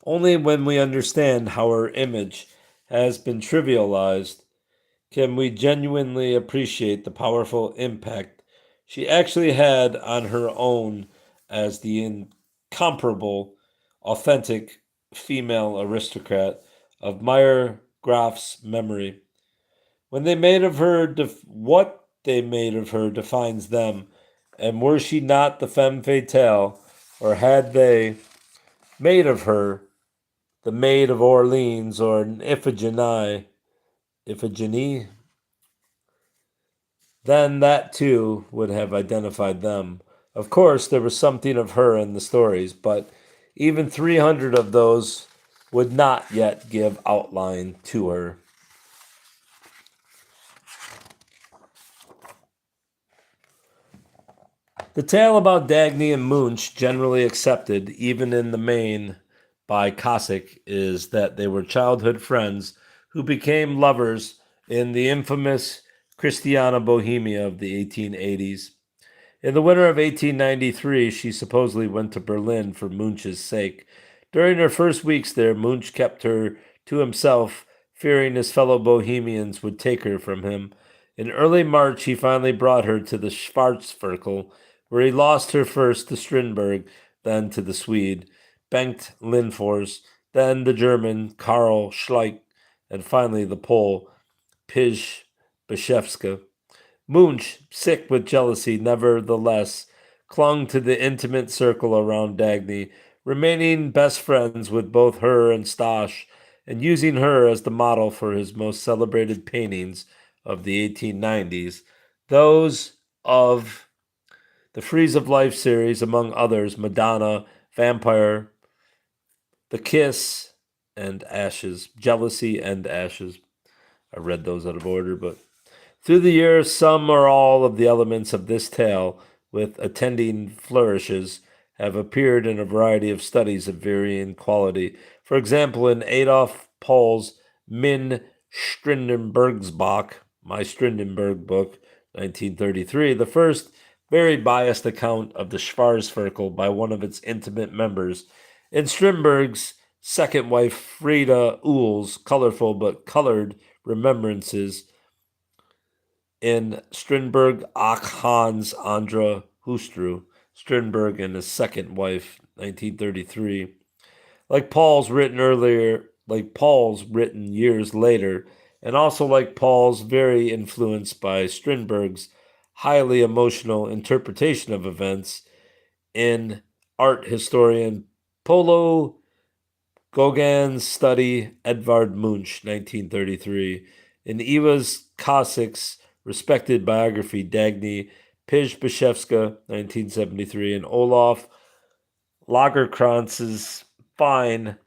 Only when we understand how her image has been trivialized can we genuinely appreciate the powerful impact she actually had on her own as the incomparable, authentic female aristocrat of Meyer Graf's memory. When they made of her, what they made of her defines them, and were she not the femme fatale, or had they made of her the Maid of Orleans or an Iphigenie, then that too would have identified them. Of course, there was something of her in the stories, but even 300 of those would not yet give outline to her. The tale about Dagny and Munch, generally accepted, even in the main, by Cossack, is that they were childhood friends who became lovers in the infamous Christiana Bohemia of the 1880s. In the winter of 1893, she supposedly went to Berlin for Munch's sake. During her first weeks there, Munch kept her to himself, fearing his fellow Bohemians would take her from him. In early March, he finally brought her to the Schwarzwälder, where he lost her first to Strindberg, then to the Swede, Bengt Lindfors, then the German, Karl Schleich, and finally the Pole, Przybyszewska. Munch, sick with jealousy, nevertheless clung to the intimate circle around Dagny, remaining best friends with both her and Stasch, and using her as the model for his most celebrated paintings of the 1890s, those of the Frieze of Life series, among others, Madonna, Vampire, The Kiss, and Ashes. Jealousy and Ashes. I read those out of order, but through the years, some or all of the elements of this tale, with attending flourishes, have appeared in a variety of studies of varying quality. For example, in Adolf Paul's Min Strindenbergsbach, My Strindenberg book, 1933, the first very biased account of the Schwarzwälder by one of its intimate members. In Strindberg's second wife, Frida Uhl's colorful but colored remembrances, in Strindberg Ach Hans Andra Hustru, Strindberg and his second wife, 1933. Like Paul's written years later, and also like Paul's very influenced by Strindberg's highly emotional interpretation of events in art historian Polo Gauguin's study Edvard Munch, 1933, in Eva's Cossack's respected biography Dagny Przybyszewska, 1973, and Olaf Lagerkrantz's fine,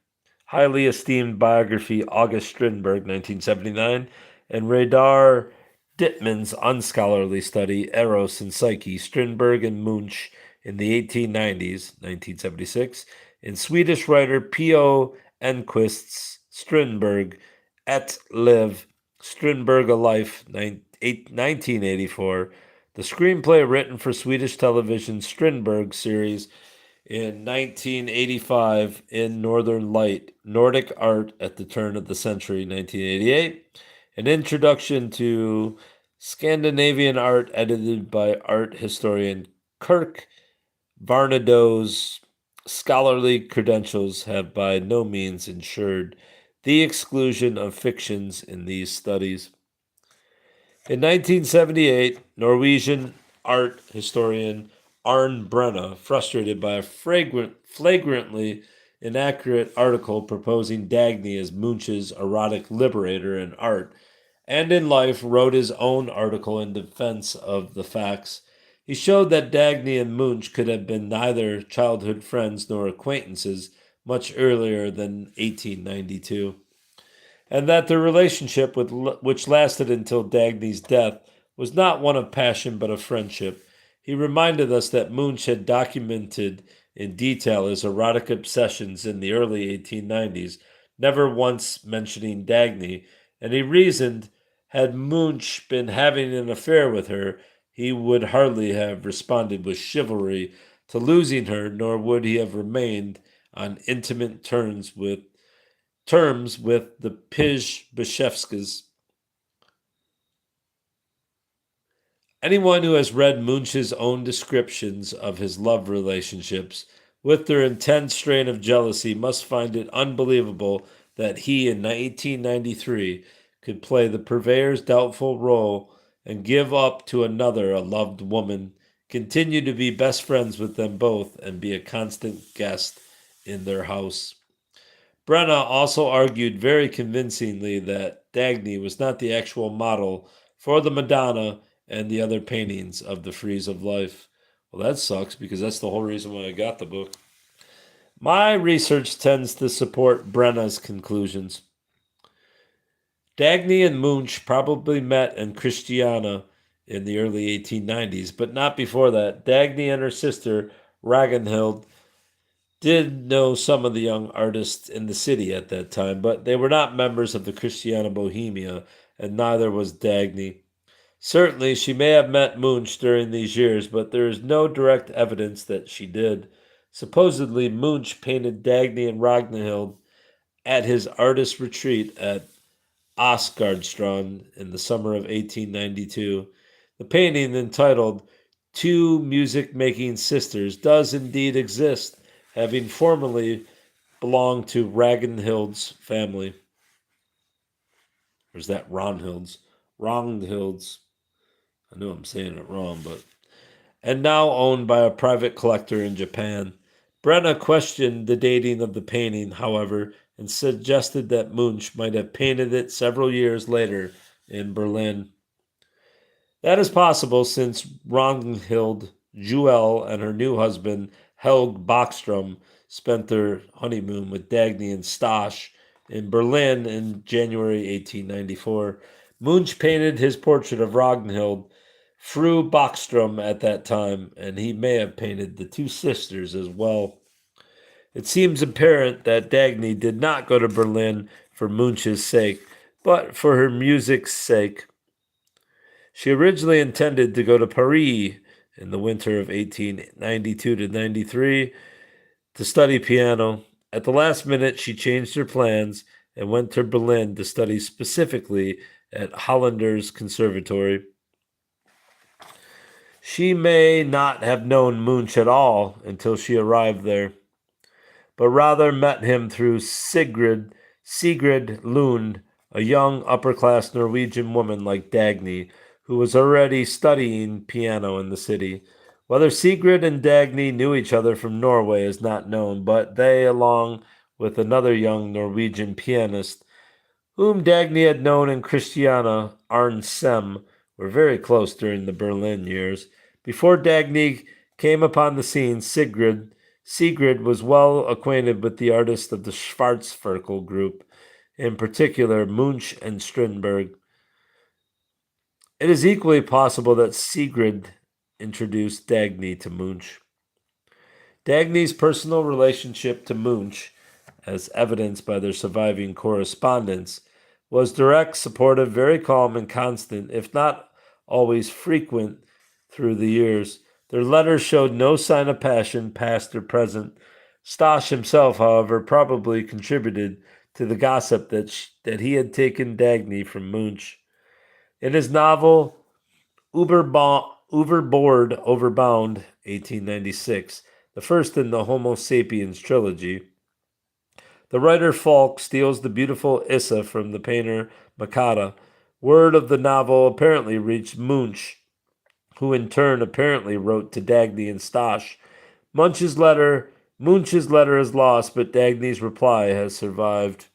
highly esteemed biography August Strindberg, 1979, and Radar Dittmann's unscholarly study Eros and Psyche, Strindberg and Munch in the 1890s, 1976, and Swedish writer P.O. Enquist's Strindberg Et Live, Strindberg a Life, 1984, the screenplay written for Swedish television Strindberg series in 1985 in Northern Light, Nordic Art at the Turn of the Century, 1988, an introduction to Scandinavian art edited by art historian Kirk Varnado's scholarly credentials have by no means ensured the exclusion of fictions in these studies. In 1978, Norwegian art historian Arne Brenna, frustrated by a flagrantly inaccurate article proposing Dagny as Munch's erotic liberator in art and in life, wrote his own article in defense of the facts. He showed that Dagny and Munch could have been neither childhood friends nor acquaintances much earlier than 1892, and that their relationship, which lasted until Dagny's death, was not one of passion but of friendship. He reminded us that Munch had documented in detail his erotic obsessions in the early 1890s, never once mentioning Dagny, and he reasoned, had Munch been having an affair with her, he would hardly have responded with chivalry to losing her, nor would he have remained on intimate terms with the Przybyszewskas. Anyone who has read Munch's own descriptions of his love relationships with their intense strain of jealousy must find it unbelievable that he, in 1893, could play the purveyor's doubtful role and give up to another a loved woman, continue to be best friends with them both, and be a constant guest in their house. Brenna also argued very convincingly that Dagny was not the actual model for the Madonna and the other paintings of the frieze of life. Well, that sucks because that's the whole reason why I got the book. My research tends to support Brenna's conclusions. Dagny and Munch probably met in Christiania in the early 1890s, but not before that. Dagny and her sister, Ragnhild, did know some of the young artists in the city at that time, but they were not members of the Christiana Bohemia, and neither was Dagny. Certainly, she may have met Munch during these years, but there is no direct evidence that she did. Supposedly, Munch painted Dagny and Ragnhild at his artist retreat at Asgardstrand in the summer of 1892. The painting, entitled Two Music Making Sisters, does indeed exist, having formerly belonged to Ragnhild's family. Or is that Ronhild's? Ragnhild's. I know I'm saying it wrong, but. And now owned by a private collector in Japan. Brenna questioned the dating of the painting, however, and suggested that Munch might have painted it several years later in Berlin. That is possible since Ragnhild, Juel, and her new husband, Helg Bachstrom, spent their honeymoon with Dagny and Stasch in Berlin in January 1894. Munch painted his portrait of Ragnhild, Fru Bachstrom, at that time, and he may have painted the two sisters as well. It seems apparent that Dagny did not go to Berlin for Munch's sake, but for her music's sake. She originally intended to go to Paris in the winter of 1892 to 93 to study piano. At the last minute, she changed her plans and went to Berlin to study specifically at Hollander's Conservatory. She may not have known Munch at all until she arrived there, but rather met him through Sigrid Lund, a young upper-class Norwegian woman like Dagny, who was already studying piano in the city. Whether Sigrid and Dagny knew each other from Norway is not known, but they, along with another young Norwegian pianist, whom Dagny had known in Christiania, Arne Sem, were very close during the Berlin years. Before Dagny came upon the scene, Sigrid was well acquainted with the artists of the Schwarzviertel group, in particular Munch and Strindberg. It is equally possible that Sigrid introduced Dagny to Munch. Dagny's personal relationship to Munch, as evidenced by their surviving correspondence, was direct, supportive, very calm, and constant, if not always frequent, through the years. Their letters showed no sign of passion, past or present. Stasch himself, however, probably contributed to the gossip that he had taken Dagny from Munch. In his novel Overboard, Overbound, 1896, the first in the Homo sapiens trilogy, the writer Falk steals the beautiful Issa from the painter Makata. Word of the novel apparently reached Munch, who in turn apparently wrote to Dagny and Stasch. Munch's letter is lost, but Dagny's reply has survived.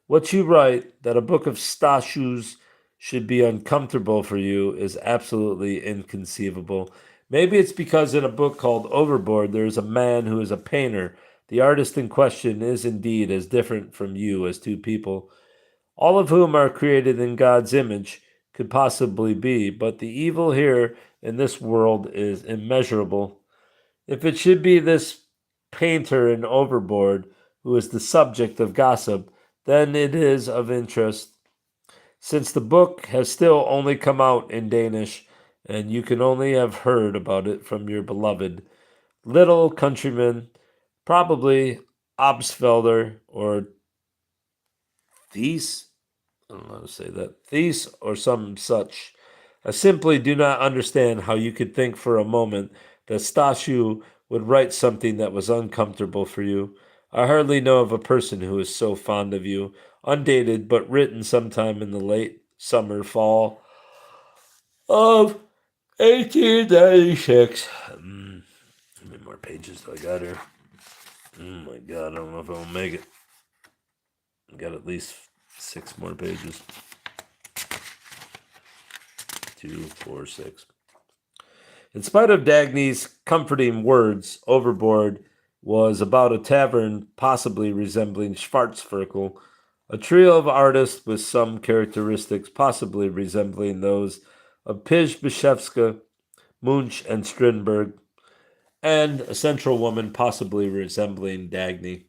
What you write, that a book of Stasch's should be uncomfortable for you, is absolutely inconceivable. Maybe it's because in a book called Overboard, there is a man who is a painter. The artist in question is indeed as different from you as two people, all of whom are created in God's image, could possibly be, but the evil here in this world is immeasurable. If it should be this painter in Overboard who is the subject of gossip, then it is of interest, since the book has still only come out in Danish, and you can only have heard about it from your beloved little countryman, probably Obsfelder or Thies. I don't know how to say that. Thies or some such. I simply do not understand how you could think for a moment that Stashu would write something that was uncomfortable for you. I hardly know of a person who is so fond of you. Undated, but written sometime in the late summer, fall of 1896. How many more pages do I got here? Oh my god, I don't know if I'll make it. I got at least 6 more pages. 2, 4, 6. In spite of Dagny's comforting words, Overboard was about a tavern possibly resembling Schwarzviertel, a trio of artists with some characteristics possibly resembling those of Przybyszewska, Munch, and Strindberg, and a central woman possibly resembling Dagny.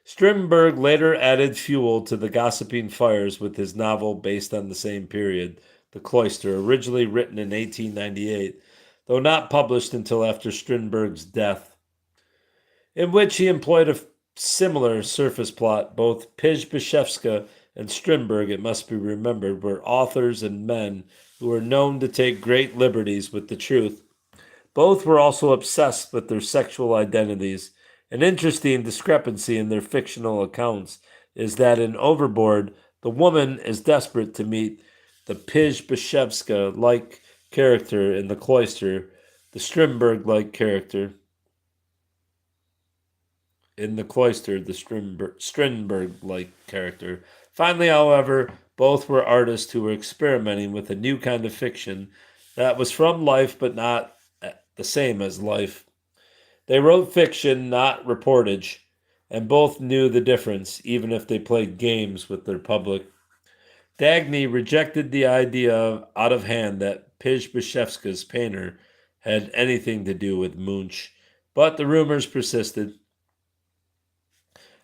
Strindberg later added fuel to the gossiping fires with his novel based on the same period, The Cloister, originally written in 1898, though not published until after Strindberg's death, in which he employed a similar surface plot. Both Przybyszewska and Strindberg, it must be remembered, were authors and men who were known to take great liberties with the truth. Both were also obsessed with their sexual identities. An interesting discrepancy in their fictional accounts is that in Overboard, the woman is desperate to meet the Przybyszewska-like character in The Cloister, the Strindberg-like character in The Cloister, the Strindberg-like character. Finally, however, both were artists who were experimenting with a new kind of fiction that was from life but not the same as life. They wrote fiction, not reportage, and both knew the difference, even if they played games with their public. Dagny rejected the idea out of hand that Przybyszewska's painter had anything to do with Munch, but the rumors persisted.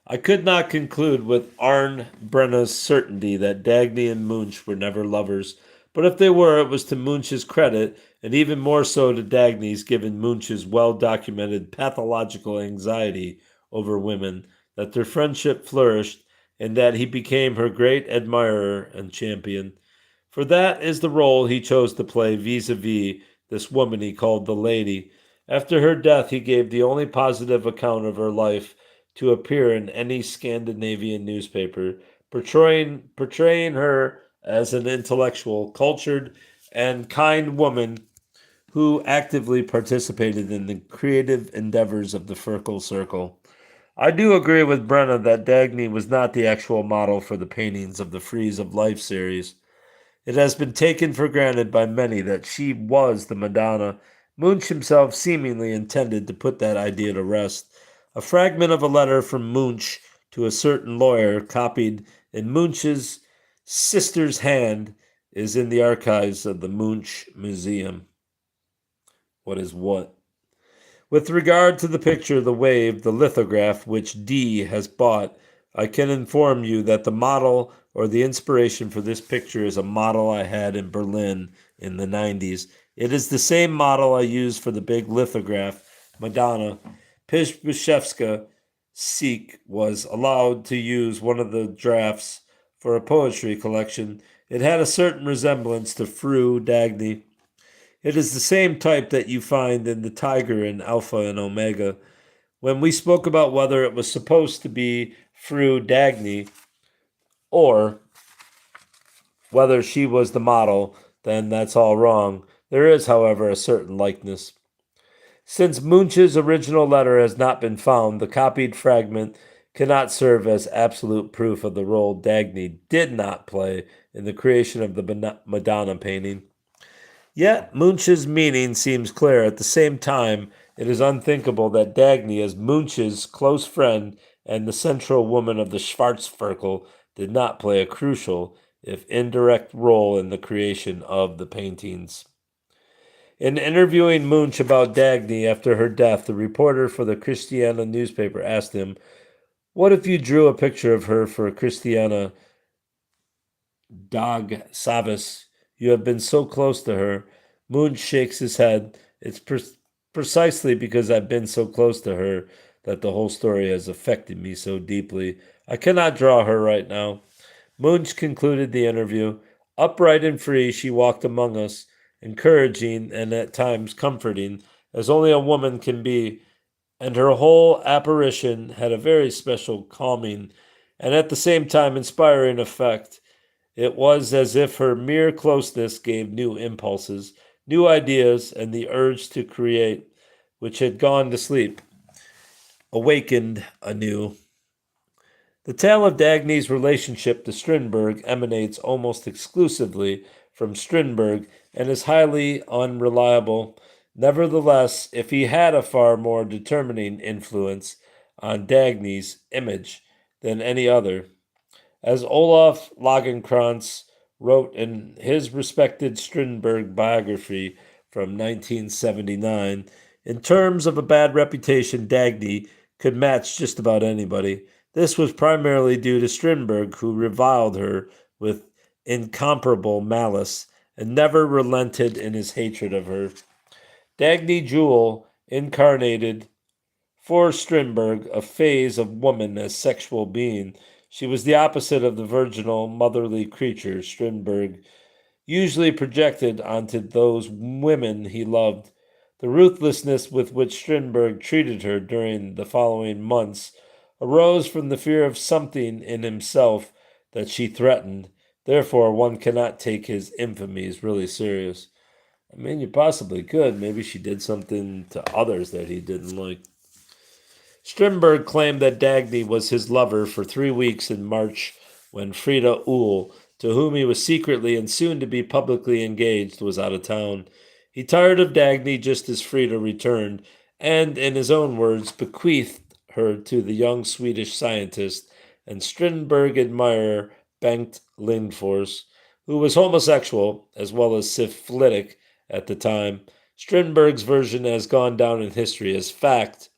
I could not conclude with Arnbrenna's certainty that Dagny and Munch were never lovers, but if they were, it was to Munch's credit, and even more so to Dagny's, given Munch's well-documented pathological anxiety over women, that their friendship flourished, and that he became her great admirer and champion. For that is the role he chose to play vis-a-vis this woman he called the Lady. After her death, he gave the only positive account of her life to appear in any Scandinavian newspaper, portraying her as an intellectual, cultured, and kind woman who actively participated in the creative endeavors of the Firkel Circle. I do agree with Brenna that Dagny was not the actual model for the paintings of the Frieze of Life series. It has been taken for granted by many that she was the Madonna. Munch himself seemingly intended to put that idea to rest. A fragment of a letter from Munch to a certain lawyer, copied in Munch's sister's hand, is in the archives of the Munch Museum. What is what? With regard to the picture, The Wave, the lithograph, which D has bought, I can inform you that the model or the inspiration for this picture is a model I had in Berlin in the 90s. It is the same model I used for the big lithograph, Madonna. Przybyszewska Sikh was allowed to use one of the drafts for a poetry collection. It had a certain resemblance to Fru Dagny. It is the same type that you find in the tiger in Alpha and Omega. When we spoke about whether it was supposed to be Fru Dagny or whether she was the model, then that's all wrong. There is, however, a certain likeness. Since Munch's original letter has not been found, the copied fragment cannot serve as absolute proof of the role Dagny did not play in the creation of the Madonna painting. Yet Munch's meaning seems clear. At the same time, it is unthinkable that Dagny, as Munch's close friend and the central woman of the Schwarzviertel, did not play a crucial, if indirect, role in the creation of the paintings. In interviewing Munch about Dagny after her death, the reporter for the Christiana newspaper asked him, "What if you drew a picture of her for Christiana Dag Savis? You have been so close to her." Munch shakes his head. "It's precisely because I've been so close to her that the whole story has affected me so deeply. I cannot draw her right now." Munch concluded the interview. Upright and free, she walked among us, encouraging and at times comforting, as only a woman can be, and her whole apparition had a very special calming and at the same time inspiring effect. It was as if her mere closeness gave new impulses, new ideas, and the urge to create, which had gone to sleep, awakened anew. The tale of Dagny's relationship to Strindberg emanates almost exclusively from Strindberg and is highly unreliable. Nevertheless, if he had a far more determining influence on Dagny's image than any other, as Olaf Lagerkrantz wrote in his respected Strindberg biography from 1979, in terms of a bad reputation, Dagny could match just about anybody. This was primarily due to Strindberg, who reviled her with incomparable malice and never relented in his hatred of her. Dagny Juel incarnated for Strindberg a phase of woman as sexual being. She was the opposite of the virginal, motherly creature Strindberg usually projected onto those women he loved. The ruthlessness with which Strindberg treated her during the following months arose from the fear of something in himself that she threatened. Therefore, one cannot take his infamies really serious. I mean, you possibly could. Maybe she did something to others that he didn't like. Strindberg claimed that Dagny was his lover for 3 weeks in March when Frida Uhl, to whom he was secretly and soon to be publicly engaged, was out of town. He tired of Dagny just as Frida returned, and, in his own words, bequeathed her to the young Swedish scientist and Strindberg admirer Bengt Lindfors, who was homosexual as well as syphilitic at the time. Strindberg's version has gone down in history as fact,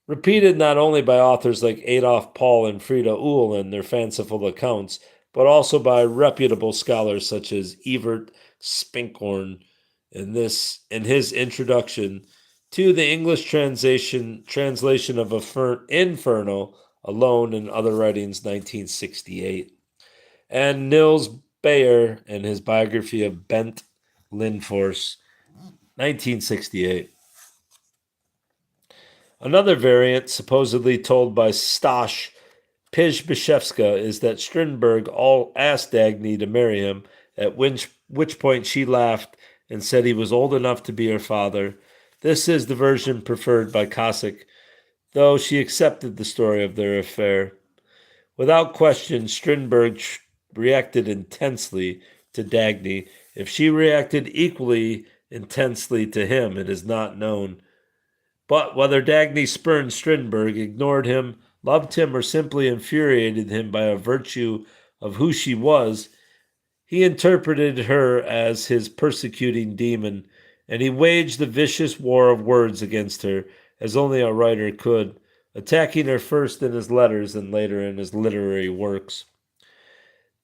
repeated not only by authors like Adolf Paul and Frida Uhl in their fanciful accounts, but also by reputable scholars such as Evert Spinkhorn in his introduction to the English translation of Inferno alone and other writings, 1968, and Nils Bayer in his biography of Bengt Lindfors, 1968. Another variant, supposedly told by Stash Przybyszewska, is that Strindberg asked Dagny to marry him, at which point she laughed and said he was old enough to be her father. This is the version preferred by Cossack, though she accepted the story of their affair. Without question, Strindberg reacted intensely to Dagny. If she reacted equally intensely to him, it is not known. But whether Dagny spurned Strindberg, ignored him, loved him, or simply infuriated him by a virtue of who she was, he interpreted her as his persecuting demon, and he waged the vicious war of words against her, as only a writer could, attacking her first in his letters and later in his literary works.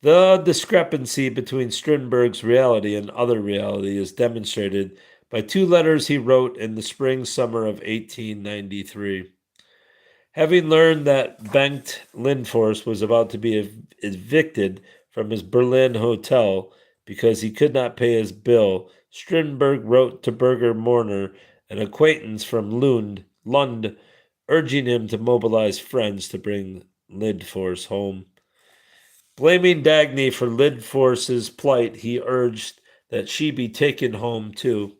The discrepancy between Strindberg's reality and other reality is demonstrated by 2 letters he wrote in the spring-summer of 1893. Having learned that Bengt Lindfors was about to be evicted from his Berlin hotel because he could not pay his bill, Strindberg wrote to Birger Morner, an acquaintance from Lund, urging him to mobilize friends to bring Lindfors home. Blaming Dagny for Lindfors's plight, he urged that she be taken home too.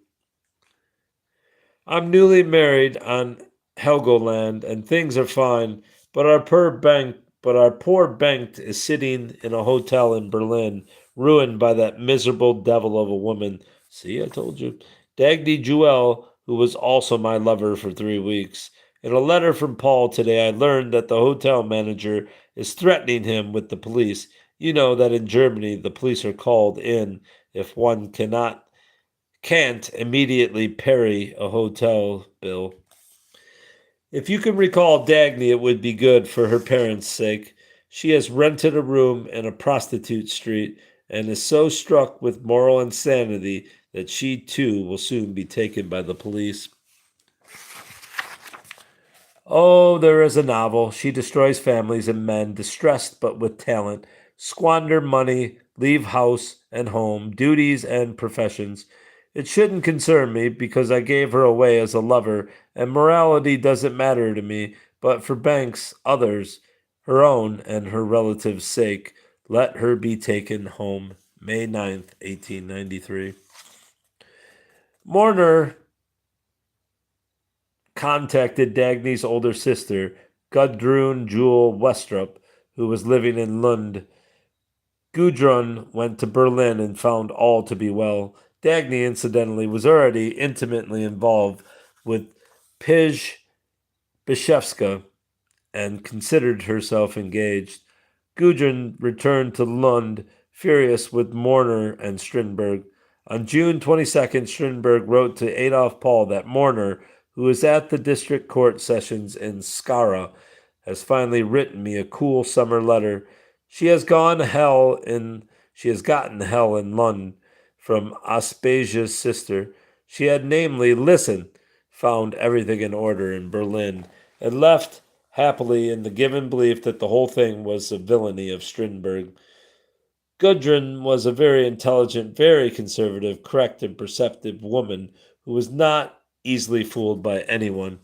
I'm newly married on Helgoland, and things are fine, but our poor Bengt is sitting in a hotel in Berlin, ruined by that miserable devil of a woman. See, I told you. Dagny Juel, who was also my lover for 3 weeks. In a letter from Paul today, I learned that the hotel manager is threatening him with the police. You know that in Germany, the police are called in if one can't immediately parry a hotel bill. If you can recall Dagny, it would be good for her parents' sake. She has rented a room in a prostitute street and is so struck with moral insanity that she too will soon be taken by the police. Oh, there is a novel. She destroys families and men, distressed but with talent, squander money, leave house, and home, duties and professions. It shouldn't concern me because I gave her away as a lover, and morality doesn't matter to me, but for Banks, others, her own and her relatives' sake, let her be taken home. May 9th, 1893. Mourner contacted Dagny's older sister, Gudrun Juel Westrup, who was living in Lund. Gudrun went to Berlin and found all to be well. Dagny, incidentally, was already intimately involved with Przybyszewska and considered herself engaged. Gudrun returned to Lund, furious with Mourner and Strindberg. On June 22nd, Strindberg wrote to Adolf Paul that Mourner, who is at the district court sessions in Skara, has finally written me a cool summer letter. She has gotten hell in Lund from Aspasia's sister. She had namely found everything in order in Berlin, and left happily in the given belief that the whole thing was the villainy of Strindberg. Gudrun was a very intelligent, very conservative, correct, and perceptive woman who was not easily fooled by anyone.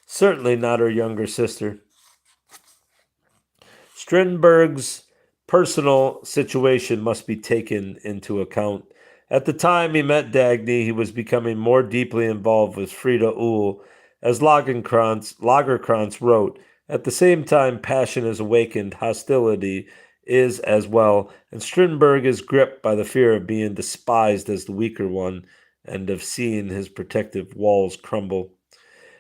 Certainly not her younger sister. Strindberg's personal situation must be taken into account. At the time he met Dagny, he was becoming more deeply involved with Frida Uhl. As Lagerkrantz wrote, at the same time passion is awakened, hostility is as well, and Strindberg is gripped by the fear of being despised as the weaker one and of seeing his protective walls crumble.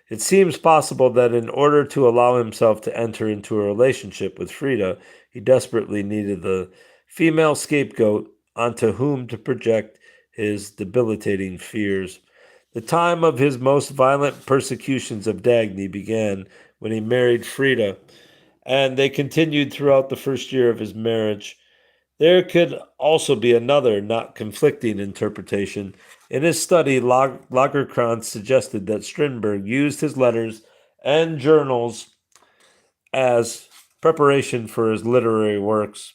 It seems possible that in order to allow himself to enter into a relationship with Frida, he desperately needed the female scapegoat onto whom to project his debilitating fears. The time of his most violent persecutions of Dagny began when he married Frida, and they continued throughout the first year of his marriage. There could also be another, not conflicting interpretation. In his study, Lagerkrantz suggested that Strindberg used his letters and journals as preparation for his literary works.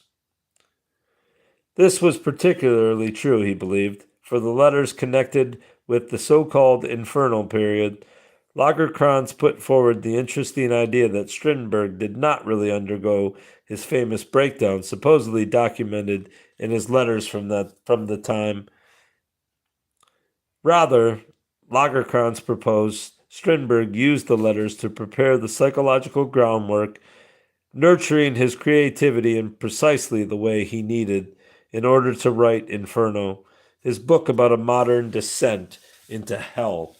This was particularly true, he believed, for the letters connected with the so-called Infernal period. Lagerkrantz put forward the interesting idea that Strindberg did not really undergo his famous breakdown, supposedly documented in his letters from the time. Rather, Lagerkrantz proposed Strindberg used the letters to prepare the psychological groundwork, nurturing his creativity in precisely the way he needed in order to write Inferno, his book about a modern descent into hell.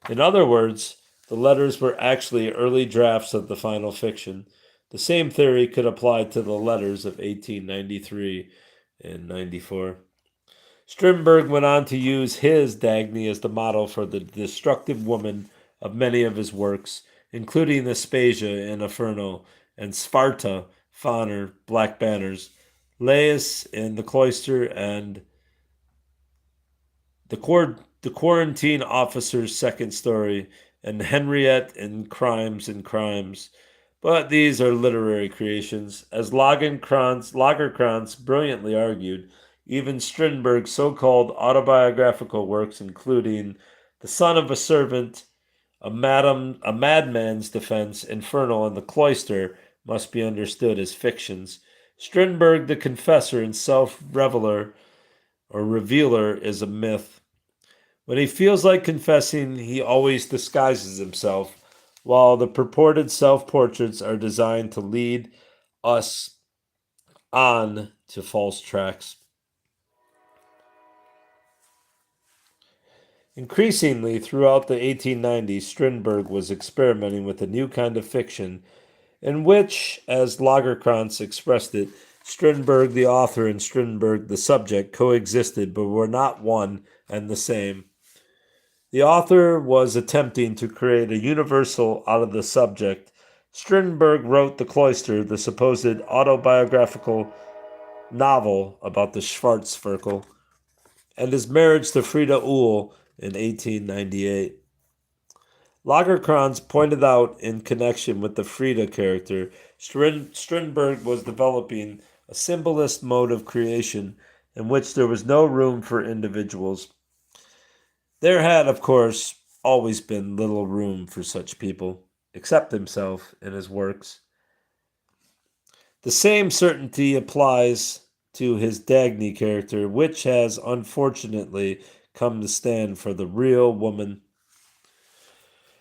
In other words, the letters were actually early drafts of the final fiction. The same theory could apply to the letters of 1893 and 94. Strindberg went on to use his Dagny as the model for the destructive woman of many of his works, including Aspasia and Inferno, and Sparta, Fauner, Black Banners, Laius in the Cloister, and the Quarantine Officer's Second Story, and Henriette in Crimes and Crimes. But these are literary creations. As Lagerkrantz brilliantly argued, even Strindberg's so-called autobiographical works, including The Son of a Servant, A Madman's Defense, Infernal, and The Cloister, must be understood as fictions. Strindberg, the confessor and self-revealer, is a myth. When he feels like confessing, he always disguises himself, while the purported self-portraits are designed to lead us on to false tracks. Increasingly, throughout the 1890s, Strindberg was experimenting with a new kind of fiction in which, as Lagerkrantz expressed it, Strindberg the author and Strindberg the subject coexisted but were not one and the same. The author was attempting to create a universal out of the subject. Strindberg wrote The Cloister, the supposed autobiographical novel about the Schwarzviertel, and his marriage to Frida Uhl in 1898. Lagerkrantz pointed out, in connection with the Frida character, Strindberg was developing a symbolist mode of creation in which there was no room for individuals. There had, of course, always been little room for such people, except himself and his works. The same certainty applies to his Dagny character, which has unfortunately come to stand for the real woman.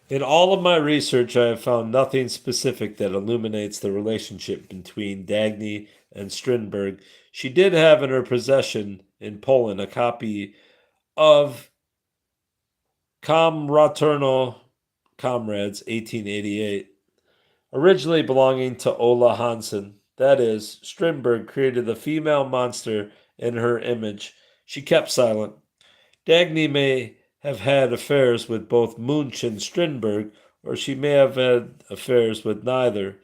In all of my research, I have found nothing specific that illuminates the relationship between Dagny and Strindberg. She did have in her possession in Poland a copy of Komraternal Comrades, 1888, originally belonging to Ola Hansen. That is, Strindberg created the female monster in her image. She kept silent. Dagny may have had affairs with both Munch and Strindberg, or she may have had affairs with neither.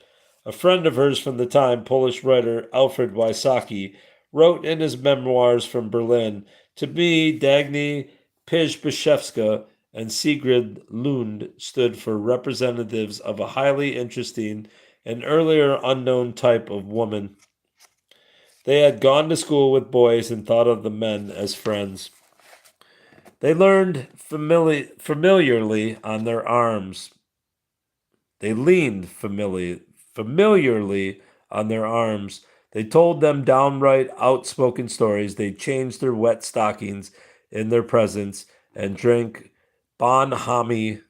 A friend of hers from the time, Polish writer Alfred Wysocki, wrote in his memoirs from Berlin, "To me, Dagny, Przybyszewska, and Sigrid Lund stood for representatives of a highly interesting and earlier unknown type of woman. They had gone to school with boys and thought of the men as friends. They learned familiarly on their arms. They leaned familiarly on their arms. They told them downright outspoken stories. They changed their wet stockings in their presence and drank bonhomie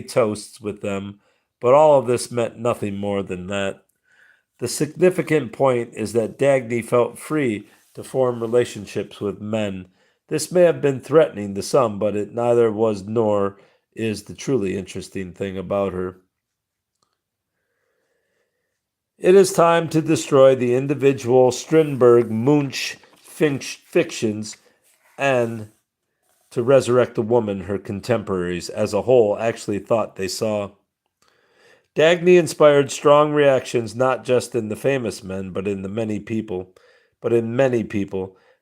toasts with them. But all of this meant nothing more than that. The significant point is that Dagny felt free to form relationships with men. This may have been threatening to some, but it neither was nor is the truly interesting thing about her. It is time to destroy the individual Strindberg Munch fictions and to resurrect the woman her contemporaries as a whole actually thought they saw. Dagny inspired strong reactions not just in the famous men, but in many people.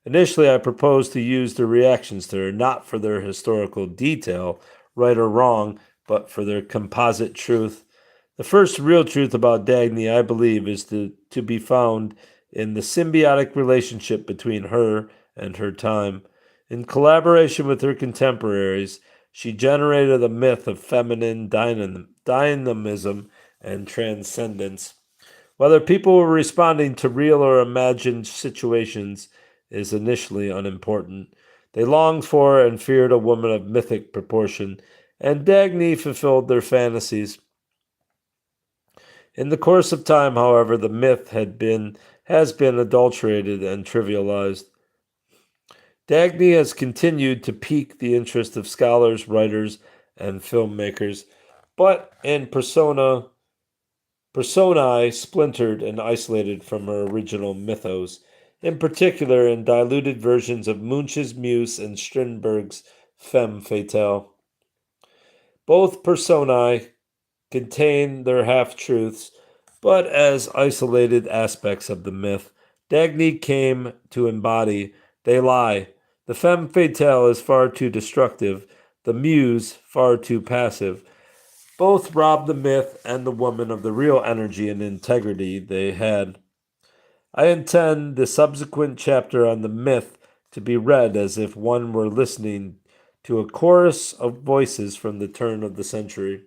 Initially, I proposed to use the reactions to her not for their historical detail, right or wrong, but for their composite truth. The first real truth about Dagny, I believe, is to be found in the symbiotic relationship between her and her time. In collaboration with her contemporaries, she generated a myth of feminine dynamism and transcendence. Whether people were responding to real or imagined situations is initially unimportant. They longed for and feared a woman of mythic proportion, and Dagny fulfilled their fantasies. In the course of time, however, the myth has been adulterated and trivialized. Dagny has continued to pique the interest of scholars, writers, and filmmakers, but in personae splintered and isolated from her original mythos, in particular in diluted versions of Munch's Muse and Strindberg's Femme Fatale. Both personae contain their half-truths, but as isolated aspects of the myth. Dagny came to embody, they lie. The femme fatale is far too destructive, the muse far too passive. Both rob the myth and the woman of the real energy and integrity they had. I intend the subsequent chapter on the myth to be read as if one were listening to a chorus of voices from the turn of the century.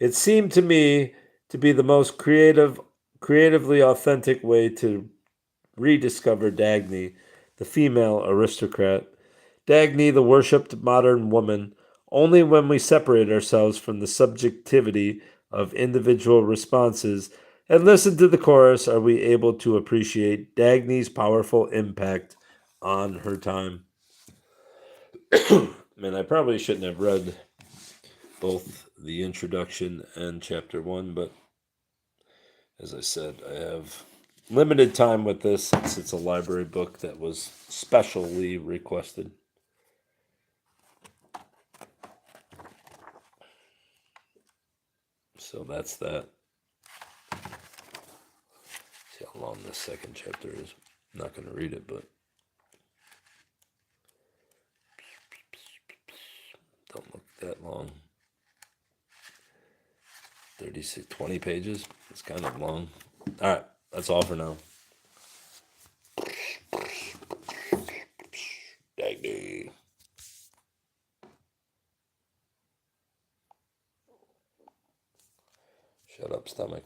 It seemed to me to be the most creatively authentic way to rediscover Dagny, the female aristocrat. Dagny, the worshipped modern woman. Only when we separate ourselves from the subjectivity of individual responses and listen to the chorus are we able to appreciate Dagny's powerful impact on her time. Man, I probably shouldn't have read both the introduction and chapter 1, but as I said, I have limited time with this since it's a library book that was specially requested. So that's that. See how long this second chapter is. I'm not going to read it, but don't look that long. 20 pages. It's kind of long. All right, that's all for now. Dagny. Shut up, stomach.